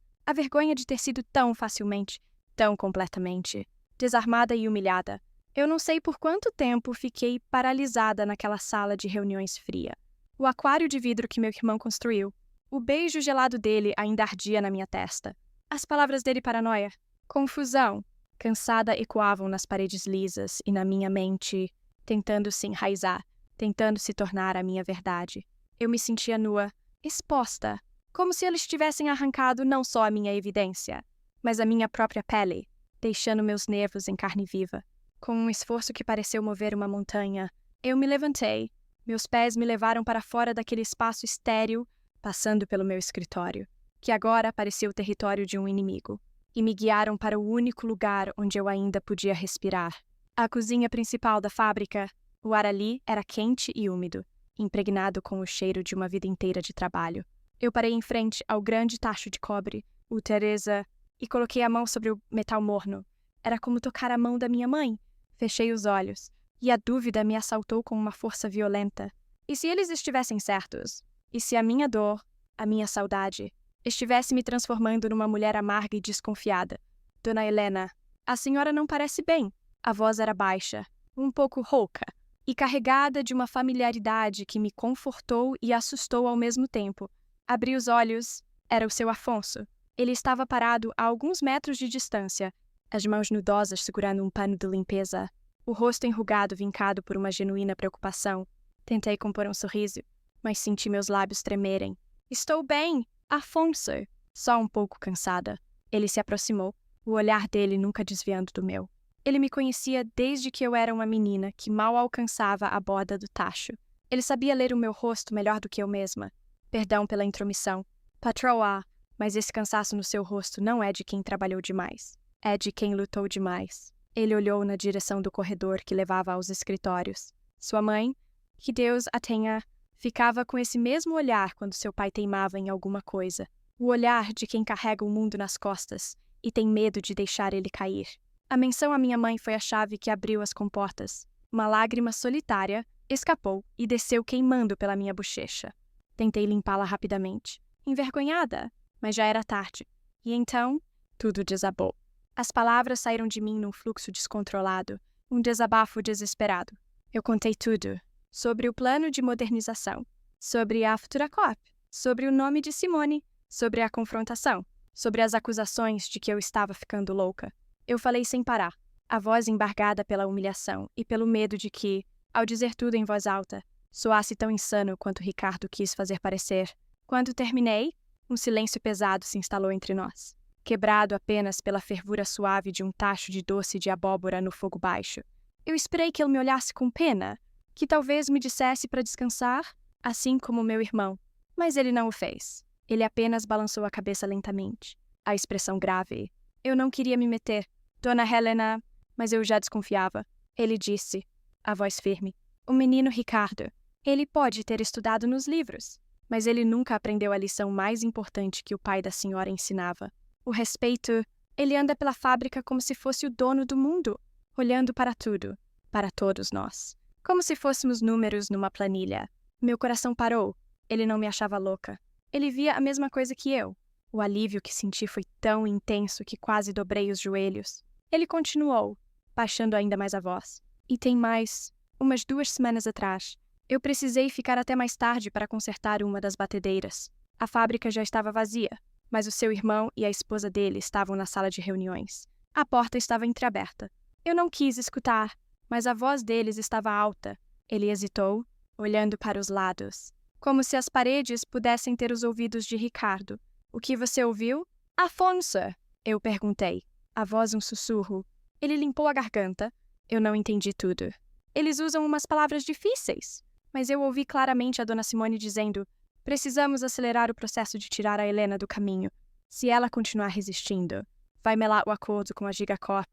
de ter sido tão facilmente, tão completamente, desarmada e humilhada. Eu não sei por quanto tempo fiquei paralisada naquela sala de reuniões fria. O aquário de vidro que meu irmão construiu. O beijo gelado dele ainda ardia na minha testa. As palavras dele paranoia, confusão, cansada ecoavam nas paredes lisas e na minha mente, tentando se enraizar, tentando se tornar a minha verdade. Eu me sentia nua, exposta, como se eles tivessem arrancado não só a minha evidência, mas a minha própria pele, deixando meus nervos em carne viva. Com um esforço que pareceu mover uma montanha, eu me levantei. Meus pés me levaram para fora daquele espaço estéril, passando pelo meu escritório, que agora parecia o território de um inimigo, e me guiaram para o único lugar onde eu ainda podia respirar. A cozinha principal da fábrica. O ar ali era quente e úmido, impregnado com o cheiro de uma vida inteira de trabalho. Eu parei em frente ao grande tacho de cobre, o Teresa, e coloquei a mão sobre o metal morno. Era como tocar a mão da minha mãe. Fechei os olhos, e a dúvida me assaltou com uma força violenta. E se eles estivessem certos? E se a minha dor, a minha saudade, estivesse me transformando numa mulher amarga e desconfiada. Dona Helena, a senhora não parece bem. A voz era baixa, um pouco rouca, e carregada de uma familiaridade que me confortou e assustou ao mesmo tempo. Abri os olhos. Era o seu Afonso. Ele estava parado a alguns metros de distância, as mãos nudosas segurando um pano de limpeza, o rosto enrugado vincado por uma genuína preocupação. Tentei compor um sorriso, mas senti meus lábios tremerem. Estou bem, Afonso, só um pouco cansada. Ele se aproximou, o olhar dele nunca desviando do meu. Ele me conhecia desde que eu era uma menina que mal alcançava a borda do tacho. Ele sabia ler o meu rosto melhor do que eu mesma. Perdão pela intromissão. Patroa, mas esse cansaço no seu rosto não é de quem trabalhou demais. É de quem lutou demais. Ele olhou na direção do corredor que levava aos escritórios. Sua mãe, que Deus a tenha, ficava com esse mesmo olhar quando seu pai teimava em alguma coisa. O olhar de quem carrega o mundo nas costas e tem medo de deixar ele cair. A menção à minha mãe foi a chave que abriu as comportas. Uma lágrima solitária escapou e desceu queimando pela minha bochecha. Tentei limpá-la rapidamente, envergonhada, mas já era tarde. E então, tudo desabou. As palavras saíram de mim num fluxo descontrolado, um desabafo desesperado. Eu contei tudo. Sobre o plano de modernização, sobre a Futuracop, sobre o nome de Simone, sobre a confrontação, sobre as acusações de que eu estava ficando louca. Eu falei sem parar, a voz embargada pela humilhação e pelo medo de que, ao dizer tudo em voz alta, soasse tão insano quanto Ricardo quis fazer parecer. Quando terminei, um silêncio pesado se instalou entre nós, quebrado apenas pela fervura suave de um tacho de doce de abóbora no fogo baixo. Eu esperei que ele me olhasse com pena, que talvez me dissesse para descansar, assim como meu irmão. Mas ele não o fez. Ele apenas balançou a cabeça lentamente, a expressão grave. Eu não queria me meter, Dona Helena, mas eu já desconfiava. Ele disse, a voz firme, o menino Ricardo. Ele pode ter estudado nos livros, mas ele nunca aprendeu a lição mais importante que o pai da senhora ensinava. O respeito. Ele anda pela fábrica como se fosse o dono do mundo, olhando para tudo, para todos nós. Como se fôssemos números numa planilha. Meu coração parou. Ele não me achava louca. Ele via a mesma coisa que eu. O alívio que senti foi tão intenso que quase dobrei os joelhos. Ele continuou, baixando ainda mais a voz. E tem mais. Umas 2 semanas atrás, eu precisei ficar até mais tarde para consertar uma das batedeiras. A fábrica já estava vazia, mas o seu irmão e a esposa dele estavam na sala de reuniões. A porta estava entreaberta. Eu não quis escutar, mas a voz deles estava alta. Ele hesitou, olhando para os lados, como se as paredes pudessem ter os ouvidos de Ricardo. O que você ouviu? Afonso! Eu perguntei. A voz um sussurro. Ele limpou a garganta. Eu não entendi tudo. Eles usam umas palavras difíceis, mas eu ouvi claramente a Dona Simone dizendo: precisamos acelerar o processo de tirar a Helena do caminho. Se ela continuar resistindo, vai melar o acordo com a Gigacorp.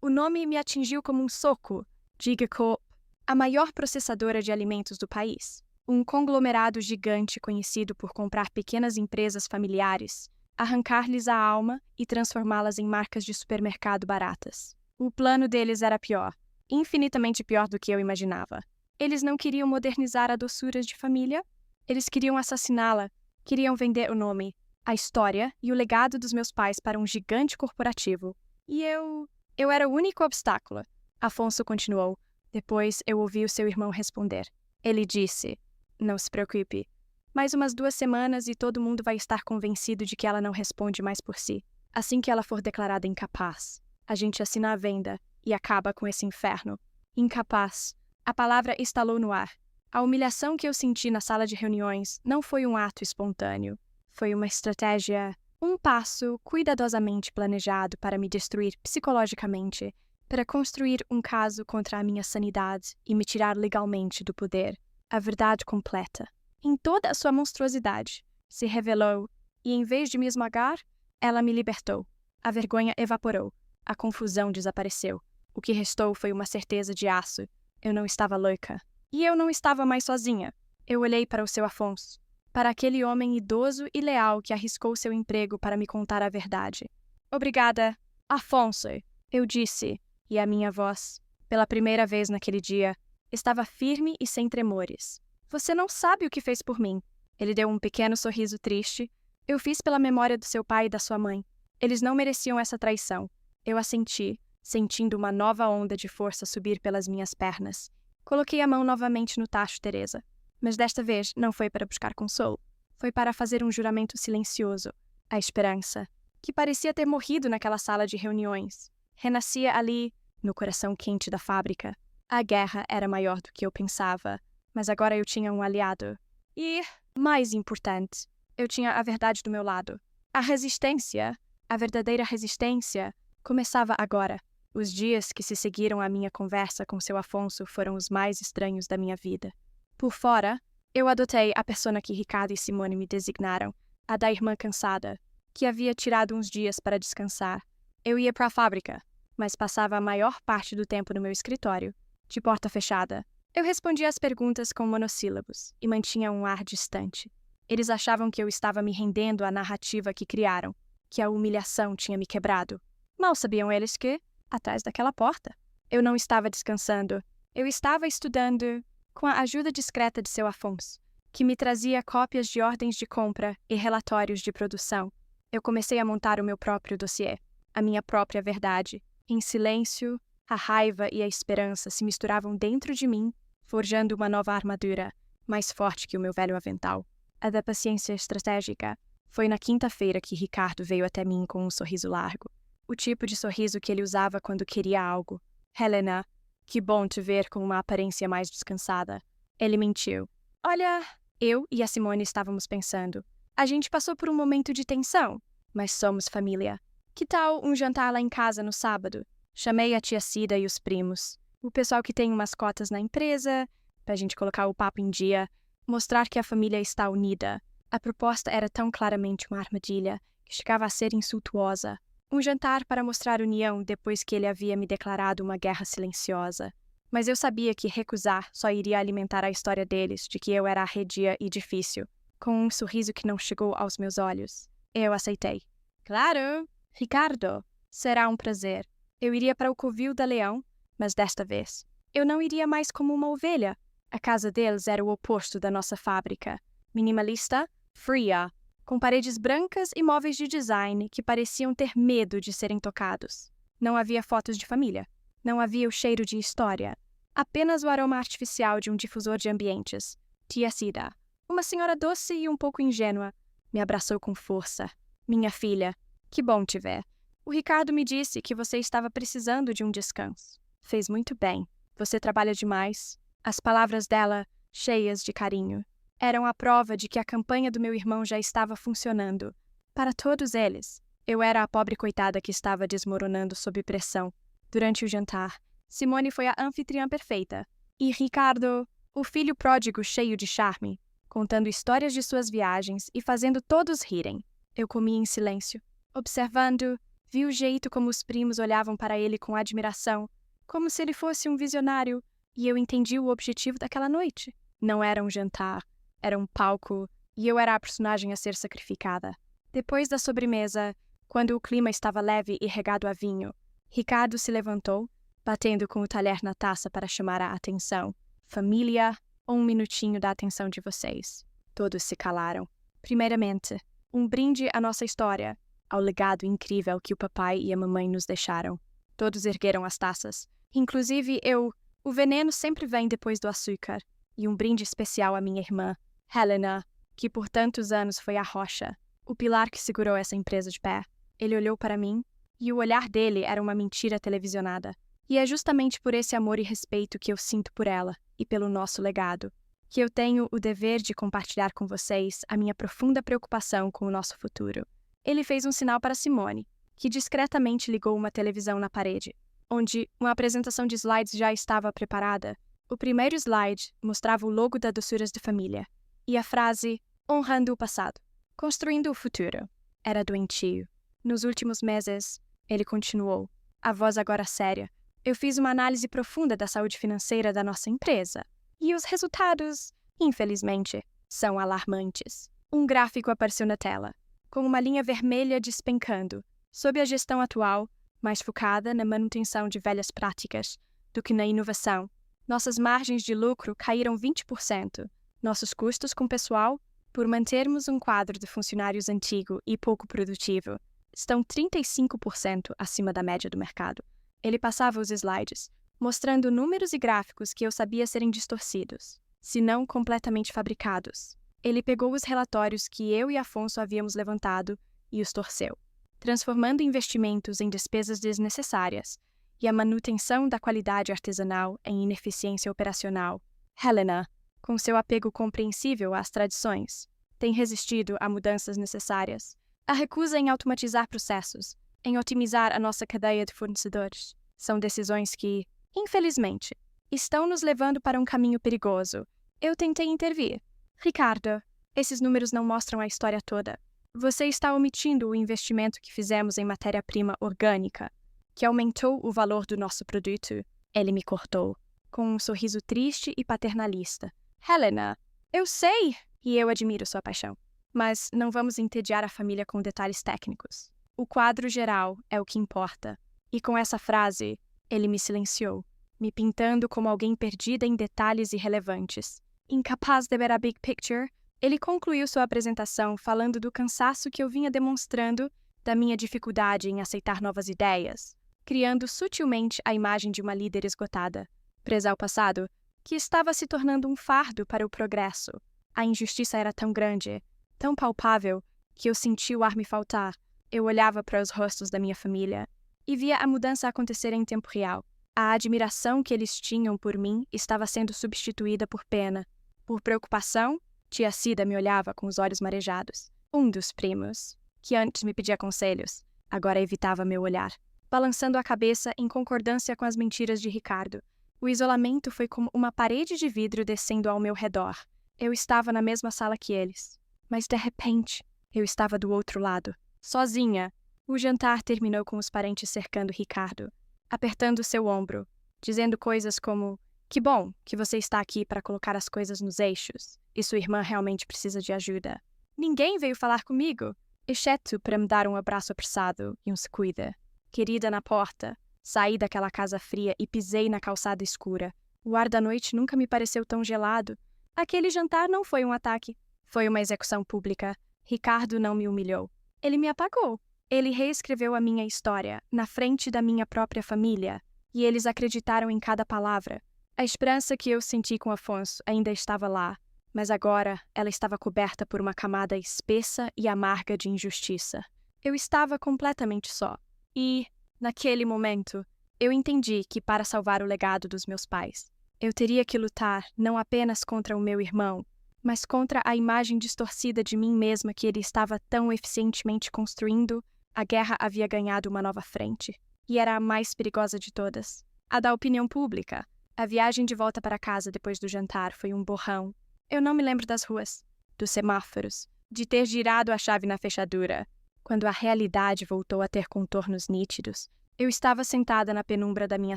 O nome me atingiu como um soco. Gigacorp, a maior processadora de alimentos do país. Um conglomerado gigante conhecido por comprar pequenas empresas familiares, arrancar-lhes a alma e transformá-las em marcas de supermercado baratas. O plano deles era pior, infinitamente pior do que eu imaginava. Eles não queriam modernizar a doçura de família, eles queriam assassiná-la, queriam vender o nome, a história e o legado dos meus pais para um gigante corporativo. E eu era o único obstáculo. Afonso continuou. Depois eu ouvi o seu irmão responder. Ele disse: não se preocupe. Mais umas 2 semanas e todo mundo vai estar convencido de que ela não responde mais por si. Assim que ela for declarada incapaz, a gente assina a venda e acaba com esse inferno. Incapaz. A palavra estalou no ar. A humilhação que eu senti na sala de reuniões não foi um ato espontâneo. Foi uma estratégia, um passo cuidadosamente planejado para me destruir psicologicamente, para construir um caso contra a minha sanidade e me tirar legalmente do poder. A verdade completa, em toda a sua monstruosidade, se revelou e, em vez de me esmagar, ela me libertou. A vergonha evaporou. A confusão desapareceu. O que restou foi uma certeza de aço. Eu não estava louca. E eu não estava mais sozinha. Eu olhei para o seu Afonso, para aquele homem idoso e leal que arriscou seu emprego para me contar a verdade. Obrigada, Afonso, eu disse, e a minha voz, pela primeira vez naquele dia, estava firme e sem tremores. Você não sabe o que fez por mim. Ele deu um pequeno sorriso triste. Eu fiz pela memória do seu pai e da sua mãe. Eles não mereciam essa traição. Eu assenti, sentindo uma nova onda de força subir pelas minhas pernas. Coloquei a mão novamente no tacho, Teresa. Mas desta vez não foi para buscar consolo. Foi para fazer um juramento silencioso. A esperança, que parecia ter morrido naquela sala de reuniões, renascia ali, no coração quente da fábrica. A guerra era maior do que eu pensava, mas agora eu tinha um aliado. E, mais importante, eu tinha a verdade do meu lado. A resistência, a verdadeira resistência, começava agora. Os dias que se seguiram à minha conversa com seu Afonso foram os mais estranhos da minha vida. Por fora, eu adotei a persona que Ricardo e Simone me designaram, a da irmã cansada, que havia tirado uns dias para descansar. Eu ia para a fábrica, mas passava a maior parte do tempo no meu escritório, de porta fechada. Eu respondia às perguntas com monossílabos e mantinha um ar distante. Eles achavam que eu estava me rendendo à narrativa que criaram, que a humilhação tinha me quebrado. Mal sabiam eles que, atrás daquela porta, eu não estava descansando. Eu estava estudando com a ajuda discreta de seu Afonso, que me trazia cópias de ordens de compra e relatórios de produção. Eu comecei a montar o meu próprio dossiê, a minha própria verdade. Em silêncio, a raiva e a esperança se misturavam dentro de mim, forjando uma nova armadura, mais forte que o meu velho avental. A da paciência estratégica. Foi na quinta-feira que Ricardo veio até mim com um sorriso largo. O tipo de sorriso que ele usava quando queria algo. Helena, que bom te ver com uma aparência mais descansada. Ele mentiu. Olha, eu e a Simone estávamos pensando. A gente passou por um momento de tensão, mas somos família. Que tal um jantar lá em casa no sábado? Chamei a tia Cida e os primos. O pessoal que tem umas cotas na empresa, pra gente colocar o papo em dia, mostrar que a família está unida. A proposta era tão claramente uma armadilha que chegava a ser insultuosa. Um jantar para mostrar união depois que ele havia me declarado uma guerra silenciosa. Mas eu sabia que recusar só iria alimentar a história deles de que eu era arredia e difícil. Com um sorriso que não chegou aos meus olhos, eu aceitei. Claro, Ricardo, será um prazer. Eu iria para o covil da Leão, mas desta vez, eu não iria mais como uma ovelha. A casa deles era o oposto da nossa fábrica. Minimalista, fria, com paredes brancas e móveis de design que pareciam ter medo de serem tocados. Não havia fotos de família. Não havia o cheiro de história. Apenas o aroma artificial de um difusor de ambientes. Tia Cida, uma senhora doce e um pouco ingênua, me abraçou com força. Minha filha, que bom te ver. O Ricardo me disse que você estava precisando de um descanso. Fez muito bem. Você trabalha demais. As palavras dela, cheias de carinho, eram a prova de que a campanha do meu irmão já estava funcionando. Para todos eles, eu era a pobre coitada que estava desmoronando sob pressão. Durante o jantar, Simone foi a anfitriã perfeita. E Ricardo, o filho pródigo cheio de charme, contando histórias de suas viagens e fazendo todos rirem. Eu comia em silêncio, observando, vi o jeito como os primos olhavam para ele com admiração, como se ele fosse um visionário, e eu entendi o objetivo daquela noite. Não era um jantar, era um palco, e eu era a personagem a ser sacrificada. Depois da sobremesa, quando o clima estava leve e regado a vinho, Ricardo se levantou, batendo com o talher na taça para chamar a atenção. Família, um minutinho da atenção de vocês. Todos se calaram. Primeiramente, um brinde à nossa história, ao legado incrível que o papai e a mamãe nos deixaram. Todos ergueram as taças. Inclusive eu. O veneno sempre vem depois do açúcar. E um brinde especial à minha irmã, Helena, que por tantos anos foi a rocha, o pilar que segurou essa empresa de pé. Ele olhou para mim, e o olhar dele era uma mentira televisionada. E é justamente por esse amor e respeito que eu sinto por ela e pelo nosso legado, que eu tenho o dever de compartilhar com vocês a minha profunda preocupação com o nosso futuro. Ele fez um sinal para Simone, que discretamente ligou uma televisão na parede, onde uma apresentação de slides já estava preparada. O primeiro slide mostrava o logo da Doçuras de Família e a frase "Honrando o passado, construindo o futuro". Era doentio. Nos últimos meses, ele continuou, a voz agora séria, eu fiz uma análise profunda da saúde financeira da nossa empresa. E os resultados, infelizmente, são alarmantes. Um gráfico apareceu na tela, com uma linha vermelha despencando, sob a gestão atual, mais focada na manutenção de velhas práticas do que na inovação. Nossas margens de lucro caíram 20%, nossos custos com pessoal Por mantermos um quadro de funcionários antigo e pouco produtivo, estão 35% acima da média do mercado. Ele passava os slides, mostrando números e gráficos que eu sabia serem distorcidos, se não completamente fabricados. Ele pegou os relatórios que eu e Afonso havíamos levantado e os torceu, transformando investimentos em despesas desnecessárias e a manutenção da qualidade artesanal em ineficiência operacional. Helena, com seu apego compreensível às tradições, tem resistido a mudanças necessárias. A recusa em automatizar processos, em otimizar a nossa cadeia de fornecedores, são decisões que, infelizmente, estão nos levando para um caminho perigoso. Eu tentei intervir. Ricardo, esses números não mostram a história toda. Você está omitindo o investimento que fizemos em matéria-prima orgânica, que aumentou o valor do nosso produto. Ele me cortou, com um sorriso triste e paternalista. Helena, eu sei! E eu admiro sua paixão. Mas não vamos entediar a família com detalhes técnicos. O quadro geral é o que importa. E com essa frase, ele me silenciou, me pintando como alguém perdida em detalhes irrelevantes. Incapaz de ver a big picture, ele concluiu sua apresentação falando do cansaço que eu vinha demonstrando, da minha dificuldade em aceitar novas ideias, criando sutilmente a imagem de uma líder esgotada, presa ao passado, que estava se tornando um fardo para o progresso. A injustiça era tão grande, tão palpável, que eu senti o ar me faltar. Eu olhava para os rostos da minha família e via a mudança acontecer em tempo real. A admiração que eles tinham por mim estava sendo substituída por pena. Por preocupação, tia Cida me olhava com os olhos marejados. Um dos primos, que antes me pedia conselhos, agora evitava meu olhar, balançando a cabeça em concordância com as mentiras de Ricardo. O isolamento foi como uma parede de vidro descendo ao meu redor. Eu estava na mesma sala que eles, mas de repente, eu estava do outro lado, sozinha. O jantar terminou com os parentes cercando Ricardo, apertando seu ombro, dizendo coisas como: "Que bom que você está aqui para colocar as coisas nos eixos, e sua irmã realmente precisa de ajuda." Ninguém veio falar comigo, exceto para me dar um abraço apressado e um "se cuida." Querida na porta, saí daquela casa fria e pisei na calçada escura. O ar da noite nunca me pareceu tão gelado. Aquele jantar não foi um ataque, foi uma execução pública. Ricardo não me humilhou. Ele me apagou. Ele reescreveu a minha história, na frente da minha própria família, e eles acreditaram em cada palavra. A esperança que eu senti com Afonso ainda estava lá, mas agora ela estava coberta por uma camada espessa e amarga de injustiça. Eu estava completamente só. E, naquele momento, eu entendi que para salvar o legado dos meus pais, eu teria que lutar não apenas contra o meu irmão, mas contra a imagem distorcida de mim mesma que ele estava tão eficientemente construindo. A guerra havia ganhado uma nova frente, e era a mais perigosa de todas, a da opinião pública. A viagem de volta para casa depois do jantar foi um borrão. Eu não me lembro das ruas, dos semáforos, de ter girado a chave na fechadura. Quando a realidade voltou a ter contornos nítidos, eu estava sentada na penumbra da minha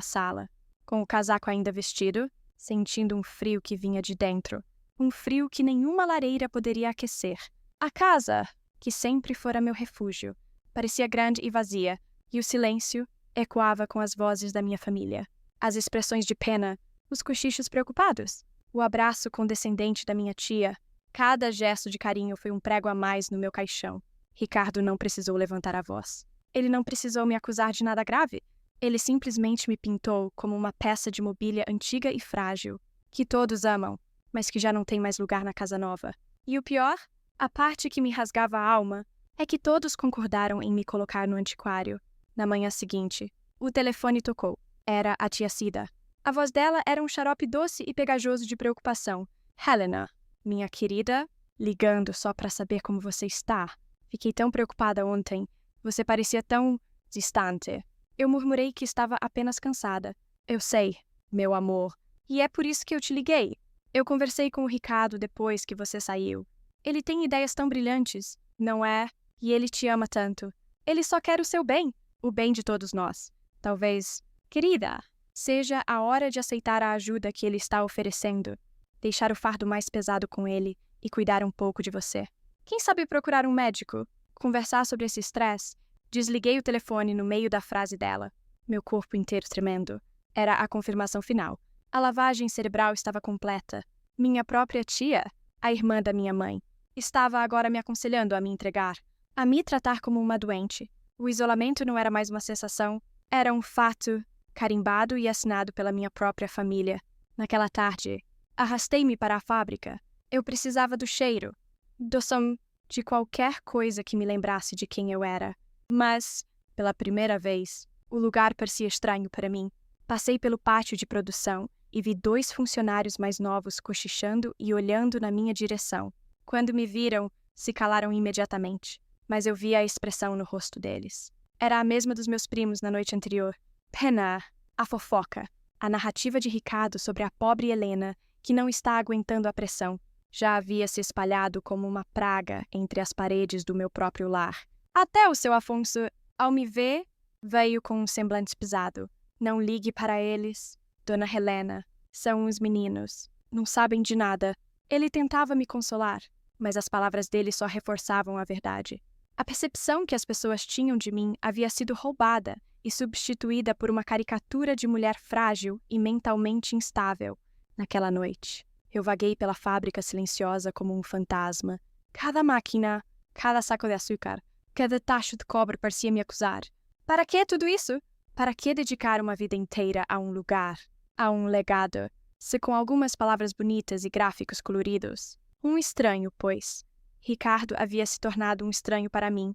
sala, com o casaco ainda vestido, sentindo um frio que vinha de dentro, um frio que nenhuma lareira poderia aquecer. A casa, que sempre fora meu refúgio, parecia grande e vazia, e o silêncio ecoava com as vozes da minha família. As expressões de pena, os cochichos preocupados, o abraço condescendente da minha tia. Cada gesto de carinho foi um prego a mais no meu caixão. Ricardo não precisou levantar a voz. Ele não precisou me acusar de nada grave. Ele simplesmente me pintou como uma peça de mobília antiga e frágil, que todos amam, mas que já não tem mais lugar na casa nova. E o pior, a parte que me rasgava a alma, é que todos concordaram em me colocar no antiquário. Na manhã seguinte, o telefone tocou. Era a tia Cida. A voz dela era um xarope doce e pegajoso de preocupação. "Helena, minha querida, ligando só para saber como você está. Fiquei tão preocupada ontem. Você parecia tão distante." Eu murmurei que estava apenas cansada. "Eu sei, meu amor, e é por isso que eu te liguei. Eu conversei com o Ricardo depois que você saiu. Ele tem ideias tão brilhantes, não é? E ele te ama tanto. Ele só quer o seu bem, o bem de todos nós. Talvez, querida, seja a hora de aceitar a ajuda que ele está oferecendo, deixar o fardo mais pesado com ele e cuidar um pouco de você. Quem sabe procurar um médico, conversar sobre esse estresse?" Desliguei o telefone no meio da frase dela, meu corpo inteiro tremendo. Era a confirmação final. A lavagem cerebral estava completa. Minha própria tia, a irmã da minha mãe, estava agora me aconselhando a me entregar, a me tratar como uma doente. O isolamento não era mais uma sensação, era um fato carimbado e assinado pela minha própria família. Naquela tarde, arrastei-me para a fábrica. Eu precisava do cheiro, do som de qualquer coisa que me lembrasse de quem eu era. Mas, pela primeira vez, o lugar parecia estranho para mim. Passei pelo pátio de produção e vi 2 funcionários mais novos cochichando e olhando na minha direção. Quando me viram, se calaram imediatamente, mas eu vi a expressão no rosto deles. Era a mesma dos meus primos na noite anterior. Pena, a fofoca, a narrativa de Ricardo sobre a pobre Helena, que não está aguentando a pressão, já havia se espalhado como uma praga entre as paredes do meu próprio lar. Até o seu Afonso, ao me ver, veio com um semblante pesado. Não ligue para eles, Dona Helena. São uns meninos. Não sabem de nada. Ele tentava me consolar, mas as palavras dele só reforçavam a verdade. A percepção que as pessoas tinham de mim havia sido roubada e substituída por uma caricatura de mulher frágil e mentalmente instável. Naquela noite, eu vaguei pela fábrica silenciosa como um fantasma. Cada máquina, cada saco de açúcar, cada tacho de cobre parecia me acusar. Para que tudo isso? Para que dedicar uma vida inteira a um lugar, a um legado, se com algumas palavras bonitas e gráficos coloridos? Um estranho, pois. Ricardo havia se tornado um estranho para mim.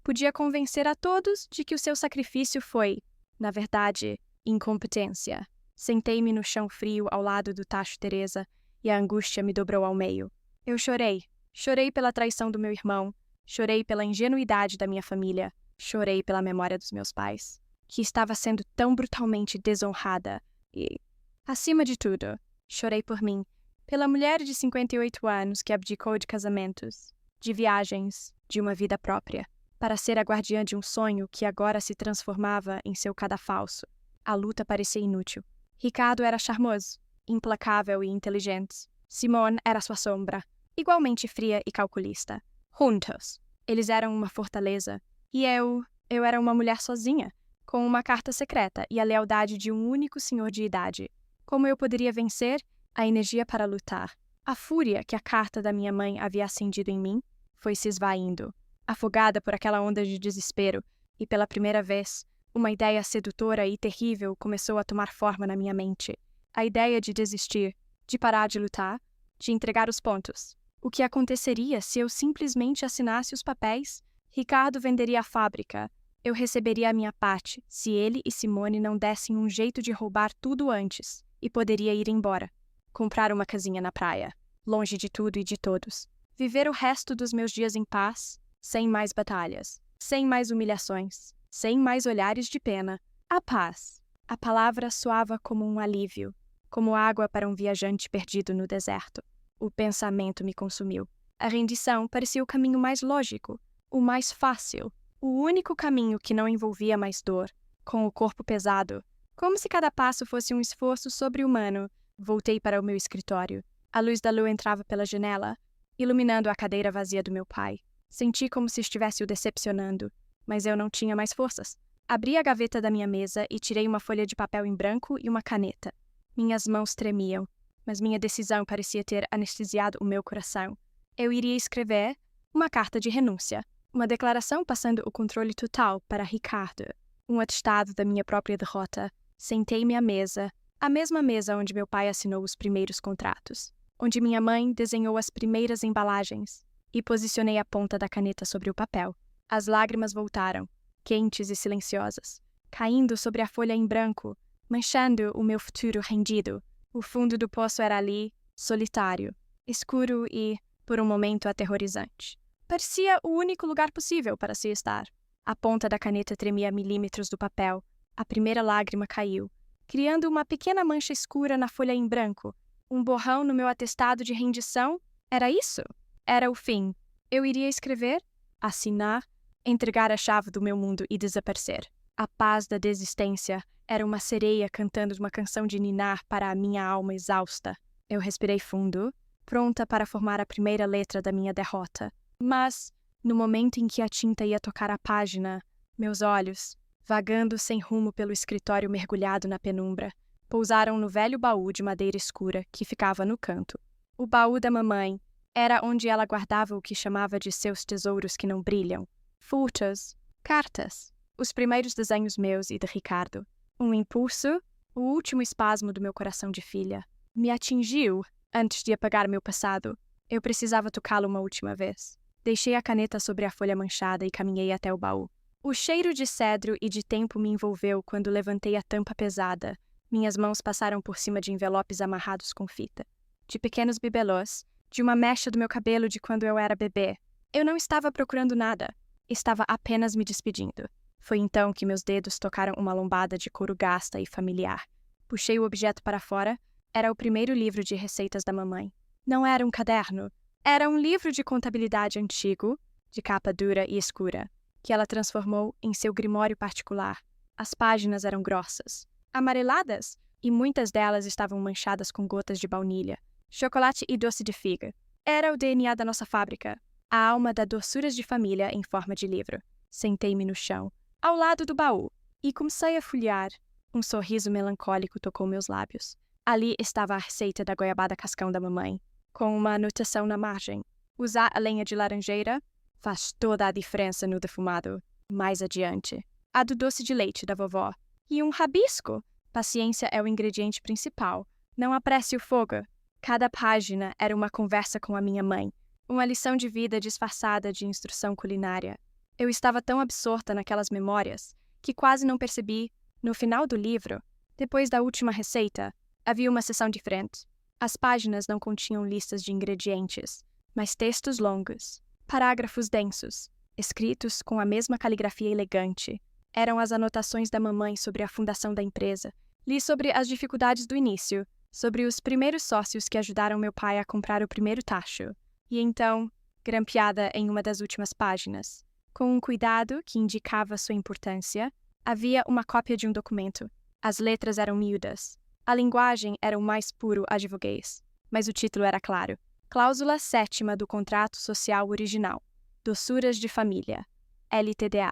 Podia convencer a todos de que o seu sacrifício foi, na verdade, incompetência. Sentei-me no chão frio ao lado do tacho Teresa e a angústia me dobrou ao meio. Eu chorei. Chorei pela traição do meu irmão. Chorei pela ingenuidade da minha família. Chorei pela memória dos meus pais, que estava sendo tão brutalmente desonrada. E, acima de tudo, chorei por mim, pela mulher de 58 anos que abdicou de casamentos, de viagens, de uma vida própria, para ser a guardiã de um sonho que agora se transformava em seu cadafalso. A luta parecia inútil. Ricardo era charmoso, implacável e inteligente. Simone era sua sombra, igualmente fria e calculista. Juntos, eles eram uma fortaleza. E eu era uma mulher sozinha, com uma carta secreta e a lealdade de um único senhor de idade. Como eu poderia vencer a energia para lutar? A fúria que a carta da minha mãe havia acendido em mim foi se esvaindo, afogada por aquela onda de desespero, e pela primeira vez, uma ideia sedutora e terrível começou a tomar forma na minha mente. A ideia de desistir, de parar de lutar, de entregar os pontos. O que aconteceria se eu simplesmente assinasse os papéis? Ricardo venderia a fábrica. Eu receberia a minha parte se ele e Simone não dessem um jeito de roubar tudo antes, e poderia ir embora. Comprar uma casinha na praia, longe de tudo e de todos. Viver o resto dos meus dias em paz, sem mais batalhas, sem mais humilhações, sem mais olhares de pena. A paz. A palavra soava como um alívio, como água para um viajante perdido no deserto. O pensamento me consumiu. A rendição parecia o caminho mais lógico, o mais fácil, o único caminho que não envolvia mais dor. Com o corpo pesado, como se cada passo fosse um esforço sobre-humano, voltei para o meu escritório. A luz da lua entrava pela janela, iluminando a cadeira vazia do meu pai. Senti como se estivesse o decepcionando, mas eu não tinha mais forças. Abri a gaveta da minha mesa e tirei uma folha de papel em branco e uma caneta. Minhas mãos tremiam, mas minha decisão parecia ter anestesiado o meu coração. Eu iria escrever uma carta de renúncia, uma declaração passando o controle total para Ricardo, um atestado da minha própria derrota. Sentei-me à mesa, a mesma mesa onde meu pai assinou os primeiros contratos, onde minha mãe desenhou as primeiras embalagens, e posicionei a ponta da caneta sobre o papel. As lágrimas voltaram, quentes e silenciosas, caindo sobre a folha em branco, manchando o meu futuro rendido. O fundo do poço era ali, solitário, escuro e, por um momento, aterrorizante. Parecia o único lugar possível para se estar. A ponta da caneta tremia a milímetros do papel. A primeira lágrima caiu, criando uma pequena mancha escura na folha em branco. Um borrão no meu atestado de rendição? Era isso? Era o fim. Eu iria escrever, assinar, entregar a chave do meu mundo e desaparecer. A paz da desistência era uma sereia cantando uma canção de ninar para a minha alma exausta. Eu respirei fundo, pronta para formar a primeira letra da minha derrota. Mas, no momento em que a tinta ia tocar a página, meus olhos, vagando sem rumo pelo escritório mergulhado na penumbra, pousaram no velho baú de madeira escura que ficava no canto. O baú da mamãe. Era onde ela guardava o que chamava de seus tesouros que não brilham. Fotos, cartas, os primeiros desenhos meus e de Ricardo. Um impulso, o último espasmo do meu coração de filha. Me atingiu antes de apagar meu passado. Eu precisava tocá-lo uma última vez. Deixei a caneta sobre a folha manchada e caminhei até o baú. O cheiro de cedro e de tempo me envolveu quando levantei a tampa pesada. Minhas mãos passaram por cima de envelopes amarrados com fita. De pequenos bibelôs, de uma mecha do meu cabelo de quando eu era bebê. Eu não estava procurando nada. Estava apenas me despedindo. Foi então que meus dedos tocaram uma lombada de couro gasta e familiar. Puxei o objeto para fora. Era o primeiro livro de receitas da mamãe. Não era um caderno. Era um livro de contabilidade antigo, de capa dura e escura, que ela transformou em seu grimório particular. As páginas eram grossas, amareladas, e muitas delas estavam manchadas com gotas de baunilha, chocolate e doce de figa. Era o DNA da nossa fábrica, a alma da doçuras de família em forma de livro. Sentei-me no chão, ao lado do baú, e comecei a folhear. Um sorriso melancólico tocou meus lábios. Ali estava a receita da goiabada cascão da mamãe, com uma anotação na margem. Usar a lenha de laranjeira faz toda a diferença no defumado. Mais adiante, a do doce de leite da vovó. E um rabisco. Paciência é o ingrediente principal. Não apresse o fogo. Cada página era uma conversa com a minha mãe. Uma lição de vida disfarçada de instrução culinária. Eu estava tão absorta naquelas memórias que quase não percebi, no final do livro, depois da última receita, havia uma seção diferente. As páginas não continham listas de ingredientes, mas textos longos, parágrafos densos, escritos com a mesma caligrafia elegante. Eram as anotações da mamãe sobre a fundação da empresa. Li sobre as dificuldades do início, sobre os primeiros sócios que ajudaram meu pai a comprar o primeiro tacho. E então, grampeada em uma das últimas páginas, com um cuidado que indicava sua importância, havia uma cópia de um documento. As letras eram miúdas. A linguagem era o mais puro advoguês, mas o título era claro. Cláusula 7ª do Contrato Social Original. Doçuras de Família. LTDA.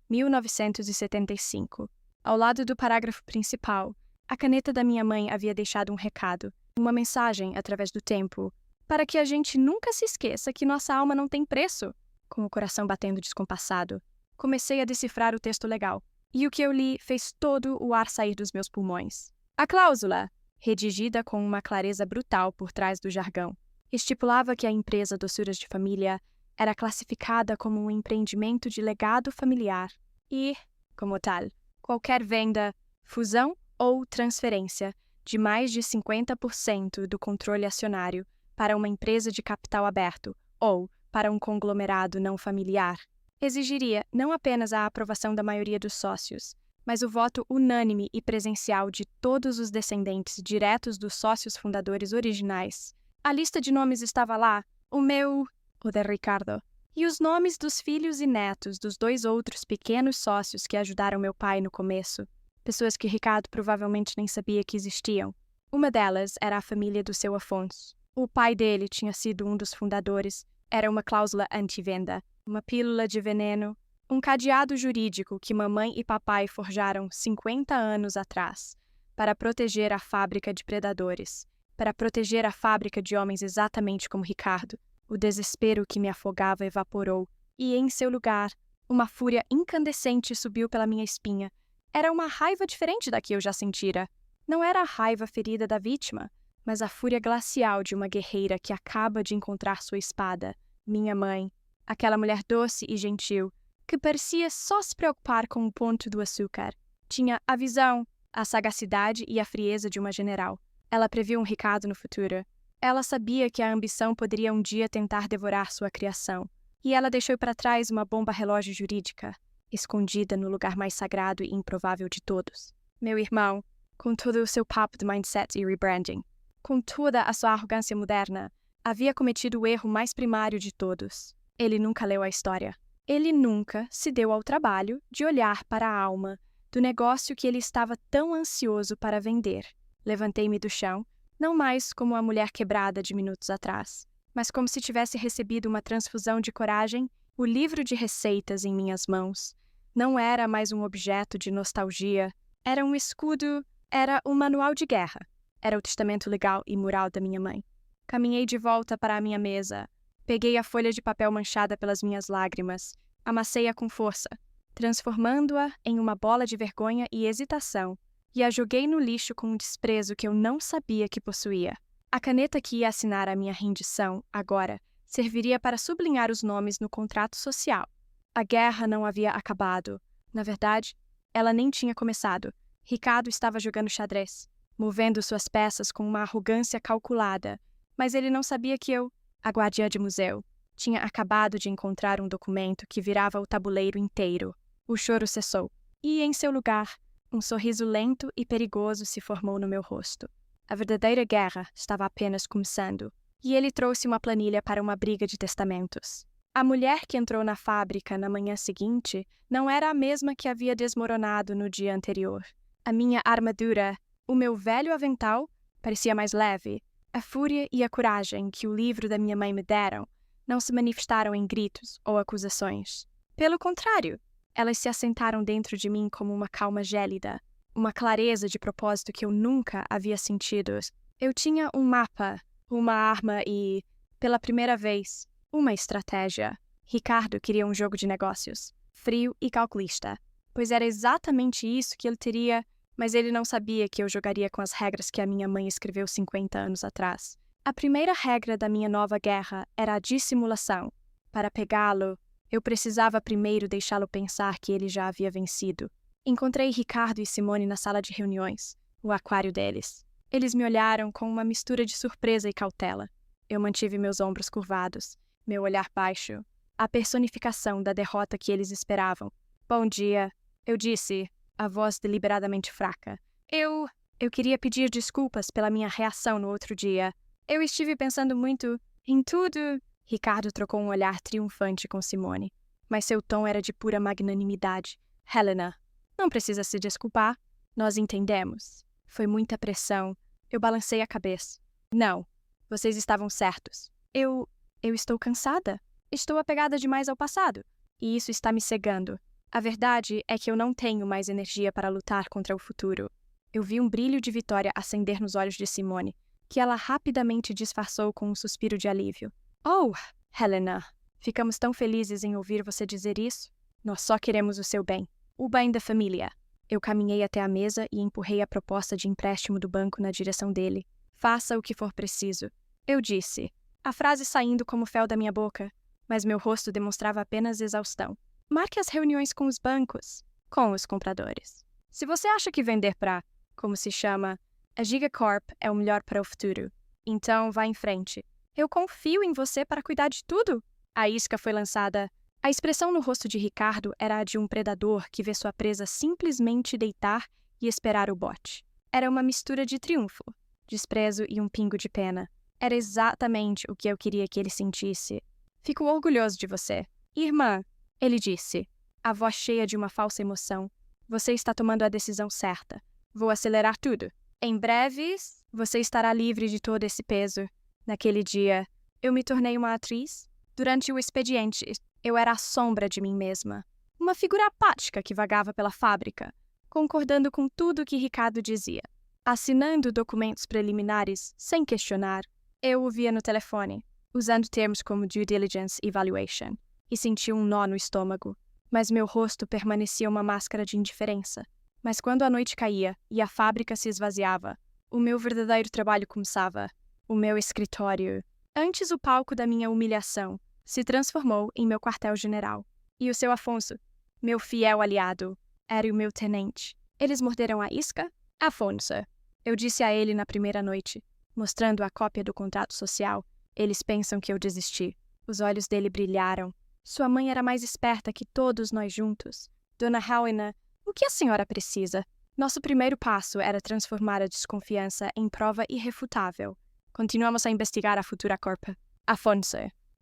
1975. Ao lado do parágrafo principal, a caneta da minha mãe havia deixado um recado, uma mensagem através do tempo, para que a gente nunca se esqueça que nossa alma não tem preço. Com o coração batendo descompassado, comecei a decifrar o texto legal, e o que eu li fez todo o ar sair dos meus pulmões. A cláusula, redigida com uma clareza brutal por trás do jargão, estipulava que a empresa Doçuras de Família era classificada como um empreendimento de legado familiar e, como tal, qualquer venda, fusão ou transferência de mais de 50% do controle acionário para uma empresa de capital aberto ou para um conglomerado não familiar exigiria não apenas a aprovação da maioria dos sócios, mas o voto unânime e presencial de todos os descendentes diretos dos sócios fundadores originais. A lista de nomes estava lá, o de Ricardo, e os nomes dos filhos e netos dos 2 outros pequenos sócios que ajudaram meu pai no começo, pessoas que Ricardo provavelmente nem sabia que existiam. Uma delas era a família do seu Afonso. O pai dele tinha sido um dos fundadores. Era uma cláusula anti-venda, uma pílula de veneno, um cadeado jurídico que mamãe e papai forjaram 50 anos atrás para proteger a fábrica de predadores, para proteger a fábrica de homens exatamente como Ricardo. O desespero que me afogava evaporou e, em seu lugar, uma fúria incandescente subiu pela minha espinha. Era uma raiva diferente da que eu já sentira. Não era a raiva ferida da vítima, mas a fúria glacial de uma guerreira que acaba de encontrar sua espada. Minha mãe, aquela mulher doce e gentil, que parecia só se preocupar com o ponto do açúcar. Tinha a visão, a sagacidade e a frieza de uma general. Ela previu um Ricardo no futuro. Ela sabia que a ambição poderia um dia tentar devorar sua criação. E ela deixou para trás uma bomba relógio jurídica, escondida no lugar mais sagrado e improvável de todos. Meu irmão, com todo o seu papo de mindset e rebranding, com toda a sua arrogância moderna, havia cometido o erro mais primário de todos. Ele nunca leu a história. Ele nunca se deu ao trabalho de olhar para a alma do negócio que ele estava tão ansioso para vender. Levantei-me do chão, não mais como a mulher quebrada de minutos atrás, mas como se tivesse recebido uma transfusão de coragem. O livro de receitas em minhas mãos não era mais um objeto de nostalgia, era um escudo, era um manual de guerra, era o testamento legal e moral da minha mãe. Caminhei de volta para a minha mesa. Peguei a folha de papel manchada pelas minhas lágrimas. Amassei-a com força, transformando-a em uma bola de vergonha e hesitação, e a joguei no lixo com um desprezo que eu não sabia que possuía. A caneta que ia assinar a minha rendição, agora, serviria para sublinhar os nomes no contrato social. A guerra não havia acabado. Na verdade, ela nem tinha começado. Ricardo estava jogando xadrez, movendo suas peças com uma arrogância calculada, mas ele não sabia que eu, a guardiã de museu, tinha acabado de encontrar um documento que virava o tabuleiro inteiro. O choro cessou, e, em seu lugar, um sorriso lento e perigoso se formou no meu rosto. A verdadeira guerra estava apenas começando, e ele trouxe uma planilha para uma briga de testamentos. A mulher que entrou na fábrica na manhã seguinte não era a mesma que havia desmoronado no dia anterior. A minha armadura, o meu velho avental, parecia mais leve. A fúria e a coragem que o livro da minha mãe me deram não se manifestaram em gritos ou acusações. Pelo contrário, elas se assentaram dentro de mim como uma calma gélida, uma clareza de propósito que eu nunca havia sentido. Eu tinha um mapa, uma arma e, pela primeira vez, uma estratégia. Ricardo queria um jogo de negócios, frio e calculista, pois era exatamente isso que ele teria, mas ele não sabia que eu jogaria com as regras que a minha mãe escreveu 50 anos atrás. A primeira regra da minha nova guerra era a dissimulação. Para pegá-lo, eu precisava primeiro deixá-lo pensar que ele já havia vencido. Encontrei Ricardo e Simone na sala de reuniões, o aquário deles. Eles me olharam com uma mistura de surpresa e cautela. Eu mantive meus ombros curvados, meu olhar baixo, a personificação da derrota que eles esperavam. Bom dia, eu disse, a voz deliberadamente fraca. Eu queria pedir desculpas pela minha reação no outro dia. Eu estive pensando muito em tudo. Ricardo trocou um olhar triunfante com Simone, mas seu tom era de pura magnanimidade. Helena, não precisa se desculpar. Nós entendemos. Foi muita pressão. Eu balancei a cabeça. Não, vocês estavam certos. Eu estou cansada. Estou apegada demais ao passado. E isso está me cegando. A verdade é que eu não tenho mais energia para lutar contra o futuro. Eu vi um brilho de vitória acender nos olhos de Simone, que ela rapidamente disfarçou com um suspiro de alívio. Oh, Helena, ficamos tão felizes em ouvir você dizer isso. Nós só queremos o seu bem. O bem da família. Eu caminhei até a mesa e empurrei a proposta de empréstimo do banco na direção dele. Faça o que for preciso. Eu disse, a frase saindo como fel da minha boca, mas meu rosto demonstrava apenas exaustão. Marque as reuniões com os bancos, com os compradores. Se você acha que vender para, como se chama, a Gigacorp é o melhor para o futuro, então vá em frente. Eu confio em você para cuidar de tudo. A isca foi lançada. A expressão no rosto de Ricardo era a de um predador que vê sua presa simplesmente deitar e esperar o bote. Era uma mistura de triunfo, desprezo e um pingo de pena. Era exatamente o que eu queria que ele sentisse. Fico orgulhoso de você. Irmã, ele disse, a voz cheia de uma falsa emoção. Você está tomando a decisão certa. Vou acelerar tudo. Em breve, você estará livre de todo esse peso. Naquele dia, eu me tornei uma atriz. Durante o expediente, eu era a sombra de mim mesma. Uma figura apática que vagava pela fábrica, concordando com tudo o que Ricardo dizia. Assinando documentos preliminares, sem questionar, eu o via no telefone, usando termos como due diligence e valuation, e senti um nó no estômago. Mas meu rosto permanecia uma máscara de indiferença. Mas quando a noite caía e a fábrica se esvaziava, o meu verdadeiro trabalho começava. O meu escritório, antes o palco da minha humilhação, se transformou em meu quartel-general. E o seu Afonso, meu fiel aliado, era o meu tenente. Eles morderam a isca? Afonso, eu disse a ele na primeira noite, mostrando a cópia do contrato social. Eles pensam que eu desisti. Os olhos dele brilharam. Sua mãe era mais esperta que todos nós juntos. Dona Helena, o que a senhora precisa? Nosso primeiro passo era transformar a desconfiança em prova irrefutável. Continuamos a investigar a futura corpa. Afonso,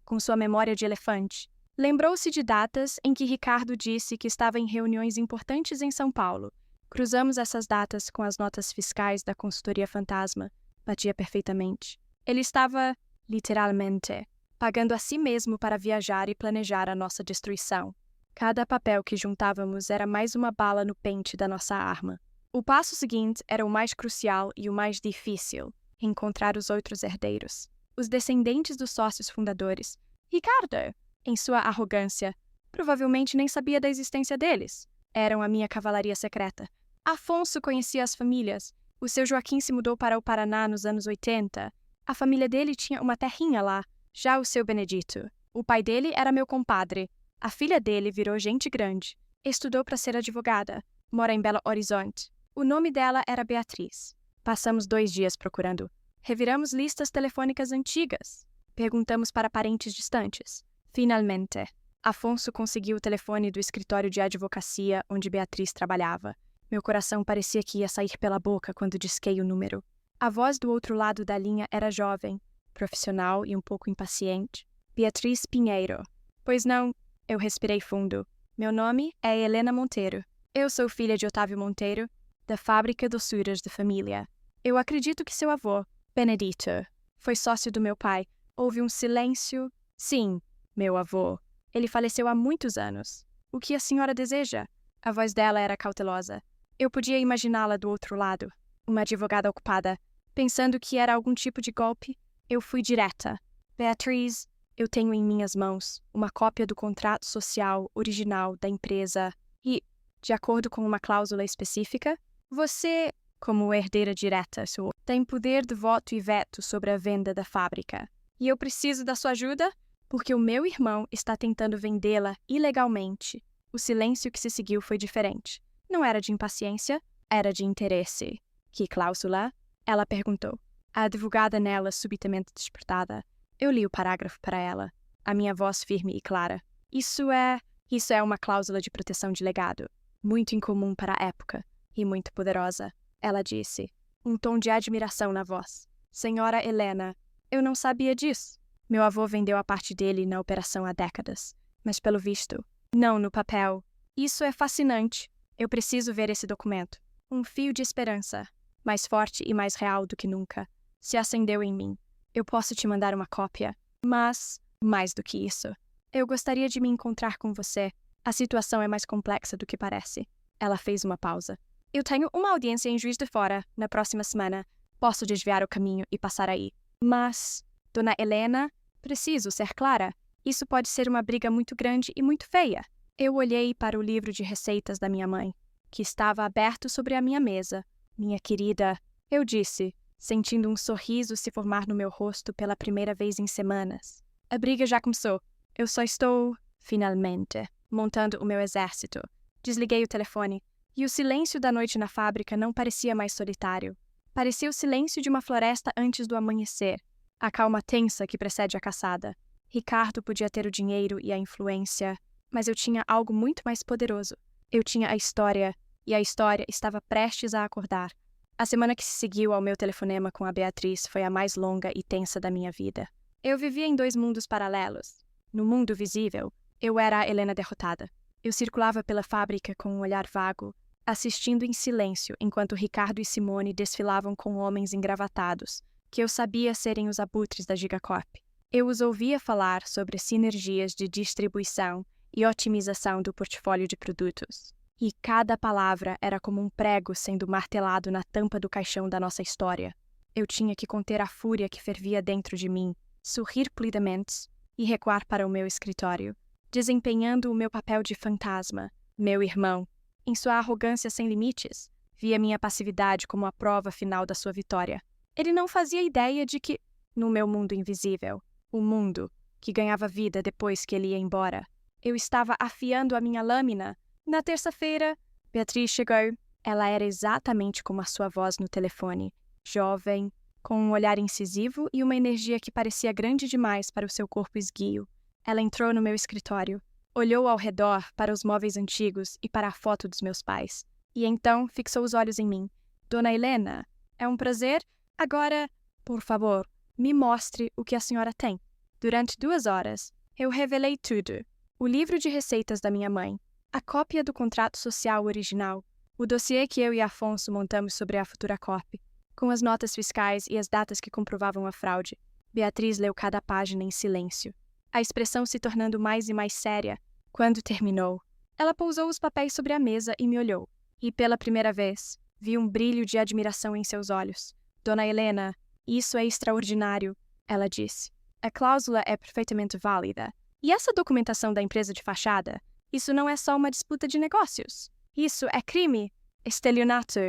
com sua memória de elefante, lembrou-se de datas em que Ricardo disse que estava em reuniões importantes em São Paulo. Cruzamos essas datas com as notas fiscais da consultoria fantasma. Batia perfeitamente. Ele estava, literalmente, pagando a si mesmo para viajar e planejar a nossa destruição. Cada papel que juntávamos era mais uma bala no pente da nossa arma. O passo seguinte era o mais crucial e o mais difícil: encontrar os outros herdeiros. os descendentes dos sócios fundadores. Ricardo, em sua arrogância, provavelmente nem sabia da existência deles. Eram a minha cavalaria secreta. Afonso conhecia as famílias. O seu Joaquim se mudou para o Paraná nos anos 80. A família dele tinha uma terrinha lá. Já o seu Benedito. O pai dele era meu compadre. A filha dele virou gente grande. Estudou para ser advogada. Mora em Belo Horizonte. O nome dela era Beatriz. Passamos 2 dias procurando. Reviramos listas telefônicas antigas. Perguntamos para parentes distantes. Finalmente, Afonso conseguiu o telefone do escritório de advocacia onde Beatriz trabalhava. Meu coração parecia que ia sair pela boca quando disquei o número. A voz do outro lado da linha era jovem, profissional e um pouco impaciente. Beatriz Pinheiro. Pois não, eu respirei fundo. Meu nome é Helena Monteiro. Eu sou filha de Otávio Monteiro, da fábrica de doçuras da família. Eu acredito que seu avô, Benedito, foi sócio do meu pai. Houve um silêncio. Sim, meu avô. Ele faleceu há muitos anos. O que a senhora deseja? A voz dela era cautelosa. Eu podia imaginá-la do outro lado, uma advogada ocupada. Pensando que era algum tipo de golpe, eu fui direta. Beatriz, eu tenho em minhas mãos uma cópia do contrato social original da empresa e, de acordo com uma cláusula específica, você, como herdeira direta, tem poder de voto e veto sobre a venda da fábrica. E eu preciso da sua ajuda porque o meu irmão está tentando vendê-la ilegalmente. O silêncio que se seguiu foi diferente. Não era de impaciência, era de interesse. Que cláusula? Ela perguntou. A advogada nela subitamente despertada. Eu li o parágrafo para ela, a minha voz firme e clara. Isso é uma cláusula de proteção de legado, muito incomum para a época e muito poderosa, ela disse, um tom de admiração na voz. Senhora Helena, eu não sabia disso. Meu avô vendeu a parte dele na operação há décadas, mas pelo visto, não no papel. Isso é fascinante. Eu preciso ver esse documento. Um fio de esperança, mais forte e mais real do que nunca, se acendeu em mim. Eu posso te mandar uma cópia, mas, mais do que isso, eu gostaria de me encontrar com você. A situação é mais complexa do que parece. Ela fez uma pausa. Eu tenho uma audiência em Juiz de Fora na próxima semana. Posso desviar o caminho e passar aí. Mas, Dona Helena, preciso ser clara. Isso pode ser uma briga muito grande e muito feia. Eu olhei para o livro de receitas da minha mãe, que estava aberto sobre a minha mesa. Minha querida, eu disse, sentindo um sorriso se formar no meu rosto pela primeira vez em semanas. A briga já começou. Eu só estou, finalmente, montando o meu exército. Desliguei o telefone, e o silêncio da noite na fábrica não parecia mais solitário. Parecia o silêncio de uma floresta antes do amanhecer, a calma tensa que precede a caçada. Ricardo podia ter o dinheiro e a influência, mas eu tinha algo muito mais poderoso. Eu tinha a história, e a história estava prestes a acordar. A semana que se seguiu ao meu telefonema com a Beatriz foi a mais longa e tensa da minha vida. Eu vivia em 2 mundos paralelos. No mundo visível, eu era a Helena derrotada. Eu circulava pela fábrica com um olhar vago, assistindo em silêncio enquanto Ricardo e Simone desfilavam com homens engravatados, que eu sabia serem os abutres da Gigacorp. Eu os ouvia falar sobre sinergias de distribuição e otimização do portfólio de produtos. E cada palavra era como um prego sendo martelado na tampa do caixão da nossa história. Eu tinha que conter a fúria que fervia dentro de mim, sorrir polidamente e recuar para o meu escritório, desempenhando o meu papel de fantasma. Meu irmão, em sua arrogância sem limites, via minha passividade como a prova final da sua vitória. Ele não fazia ideia de que, no meu mundo invisível, o mundo que ganhava vida depois que ele ia embora, eu estava afiando a minha lâmina. Na terça-feira, Beatriz chegou. Ela era exatamente como a sua voz no telefone, jovem, com um olhar incisivo e uma energia que parecia grande demais para o seu corpo esguio. Ela entrou no meu escritório, olhou ao redor para os móveis antigos e para a foto dos meus pais, e então fixou os olhos em mim. Dona Helena, é um prazer. Agora, por favor, me mostre o que a senhora tem. Durante 2 horas, eu revelei tudo. O livro de receitas da minha mãe, a cópia do contrato social original, o dossiê que eu e Afonso montamos sobre a Futura Corp, com as notas fiscais e as datas que comprovavam a fraude. Beatriz leu cada página em silêncio, a expressão se tornando mais e mais séria. Quando terminou, ela pousou os papéis sobre a mesa e me olhou, e pela primeira vez, vi um brilho de admiração em seus olhos. Dona Helena, isso é extraordinário. ela disse. A cláusula é perfeitamente válida. E essa documentação da empresa de fachada? Isso não é só uma disputa de negócios. Isso é crime, estelionato,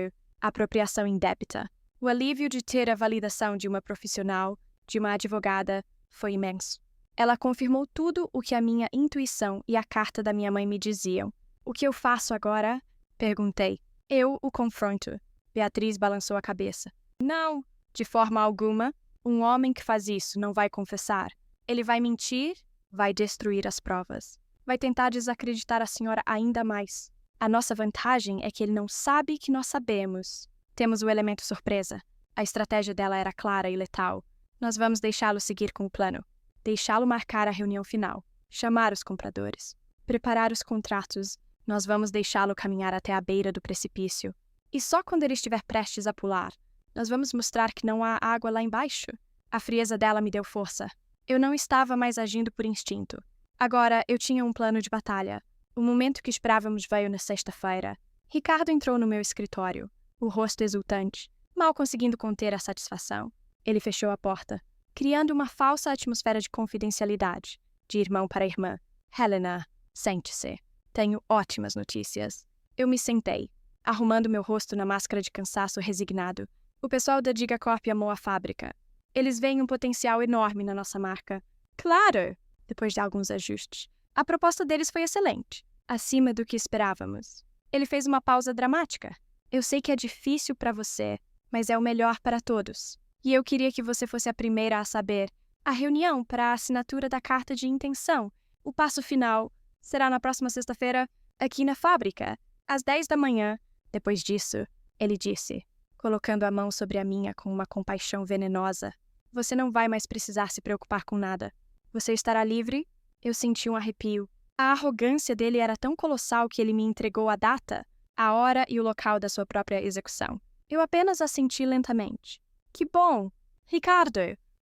apropriação indébita. O alívio de ter a validação de uma profissional, de uma advogada, foi imenso. Ela confirmou tudo o que a minha intuição e a carta da minha mãe me diziam. O que eu faço agora? Perguntei. Eu o confronto. Beatriz balançou a cabeça. Não, de forma alguma. Um homem que faz isso não vai confessar. Ele vai mentir, vai destruir as provas. Vai tentar desacreditar a senhora ainda mais. A nossa vantagem é que ele não sabe que nós sabemos. Temos o elemento surpresa. A estratégia dela era clara e letal. Nós vamos deixá-lo seguir com o plano. Deixá-lo marcar a reunião final. Chamar os compradores. Preparar os contratos. Nós vamos deixá-lo caminhar até a beira do precipício. E só quando ele estiver prestes a pular, nós vamos mostrar que não há água lá embaixo. A frieza dela me deu força. Eu não estava mais agindo por instinto. Agora, eu tinha um plano de batalha. O momento que esperávamos veio na sexta-feira. Ricardo entrou no meu escritório, o rosto exultante, mal conseguindo conter a satisfação. Ele fechou a porta, criando uma falsa atmosfera de confidencialidade, de irmão para irmã. Helena, sente-se. Tenho ótimas notícias. Eu me sentei, arrumando meu rosto na máscara de cansaço resignado. O pessoal da Gigacorp amou a fábrica. Eles veem um potencial enorme na nossa marca. Claro! Depois de alguns ajustes. A proposta deles foi excelente, acima do que esperávamos. Ele fez uma pausa dramática. Eu sei que é difícil para você, mas é o melhor para todos. E eu queria que você fosse a primeira a saber. A reunião para a assinatura da carta de intenção. O passo final será na próxima sexta-feira, aqui na fábrica, às 10 da manhã. Depois disso, ele disse, colocando a mão sobre a minha com uma compaixão venenosa. Você não vai mais precisar se preocupar com nada. Você estará livre? Eu senti um arrepio. A arrogância dele era tão colossal que ele me entregou a data, a hora e o local da sua própria execução. Eu apenas assenti lentamente. Que bom! Ricardo!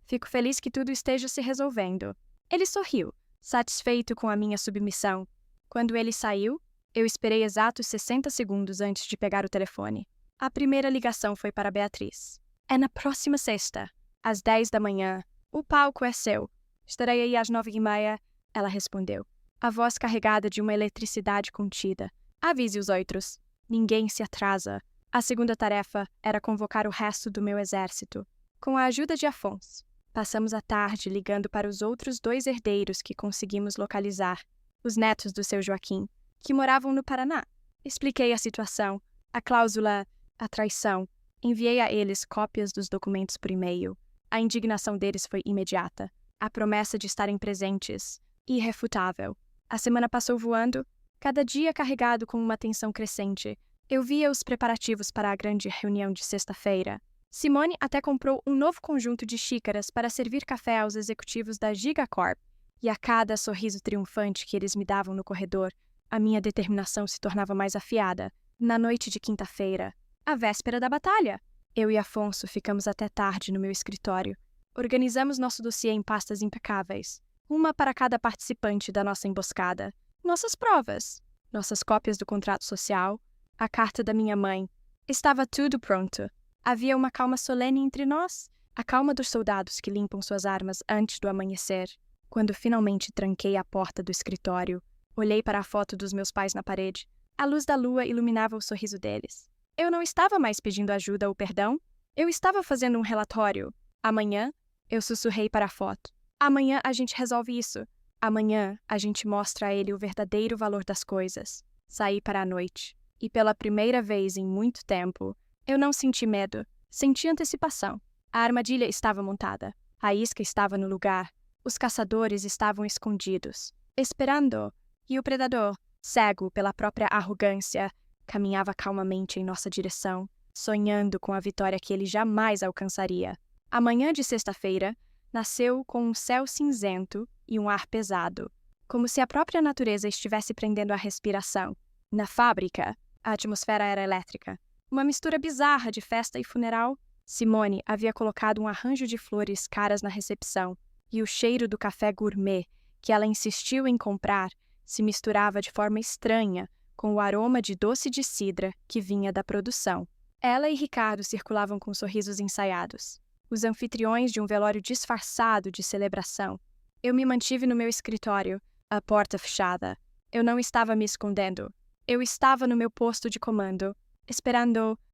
Fico feliz que tudo esteja se resolvendo. Ele sorriu, satisfeito com a minha submissão. Quando ele saiu, eu esperei exatos 60 segundos antes de pegar o telefone. A primeira ligação foi para Beatriz. É na próxima sexta, às 10 da manhã. O palco é seu. Estarei aí às 9h30, ela respondeu, a voz carregada de uma eletricidade contida. Avise os outros. Ninguém se atrasa. A segunda tarefa era convocar o resto do meu exército. Com a ajuda de Afonso, passamos a tarde ligando para os outros 2 herdeiros que conseguimos localizar, os netos do seu Joaquim, que moravam no Paraná. Expliquei a situação, a cláusula, a traição. Enviei a eles cópias dos documentos por e-mail. A indignação deles foi imediata. A promessa de estarem presentes, irrefutável. A semana passou voando, cada dia carregado com uma tensão crescente. Eu via os preparativos para a grande reunião de sexta-feira. Simone até comprou um novo conjunto de xícaras para servir café aos executivos da Gigacorp. E a cada sorriso triunfante que eles me davam no corredor, a minha determinação se tornava mais afiada. Na noite de quinta-feira, a véspera da batalha, eu e Afonso ficamos até tarde no meu escritório. Organizamos nosso dossiê em pastas impecáveis, uma para cada participante da nossa emboscada. Nossas provas, nossas cópias do contrato social, a carta da minha mãe. Estava tudo pronto. Havia uma calma solene entre nós, a calma dos soldados que limpam suas armas antes do amanhecer. Quando finalmente tranquei a porta do escritório, olhei para a foto dos meus pais na parede. A luz da lua iluminava o sorriso deles. Eu não estava mais pedindo ajuda ou perdão. Eu estava fazendo um relatório. Amanhã, eu sussurrei para a foto. Amanhã a gente resolve isso. Amanhã a gente mostra a ele o verdadeiro valor das coisas. Saí para a noite. E pela primeira vez em muito tempo, eu não senti medo. Senti antecipação. A armadilha estava montada. A isca estava no lugar. Os caçadores estavam escondidos, esperando. E o predador, cego pela própria arrogância, caminhava calmamente em nossa direção, sonhando com a vitória que ele jamais alcançaria. A manhã de sexta-feira nasceu com um céu cinzento e um ar pesado, como se a própria natureza estivesse prendendo a respiração. Na fábrica, a atmosfera era elétrica, uma mistura bizarra de festa e funeral. Simone havia colocado um arranjo de flores caras na recepção, e o cheiro do café gourmet que ela insistiu em comprar se misturava de forma estranha com o aroma de doce de cidra que vinha da produção. Ela e Ricardo circulavam com sorrisos ensaiados. os anfitriões de um velório disfarçado de celebração. Eu me mantive no meu escritório, a porta fechada. Eu não estava me escondendo. Eu estava no meu posto de comando, esperando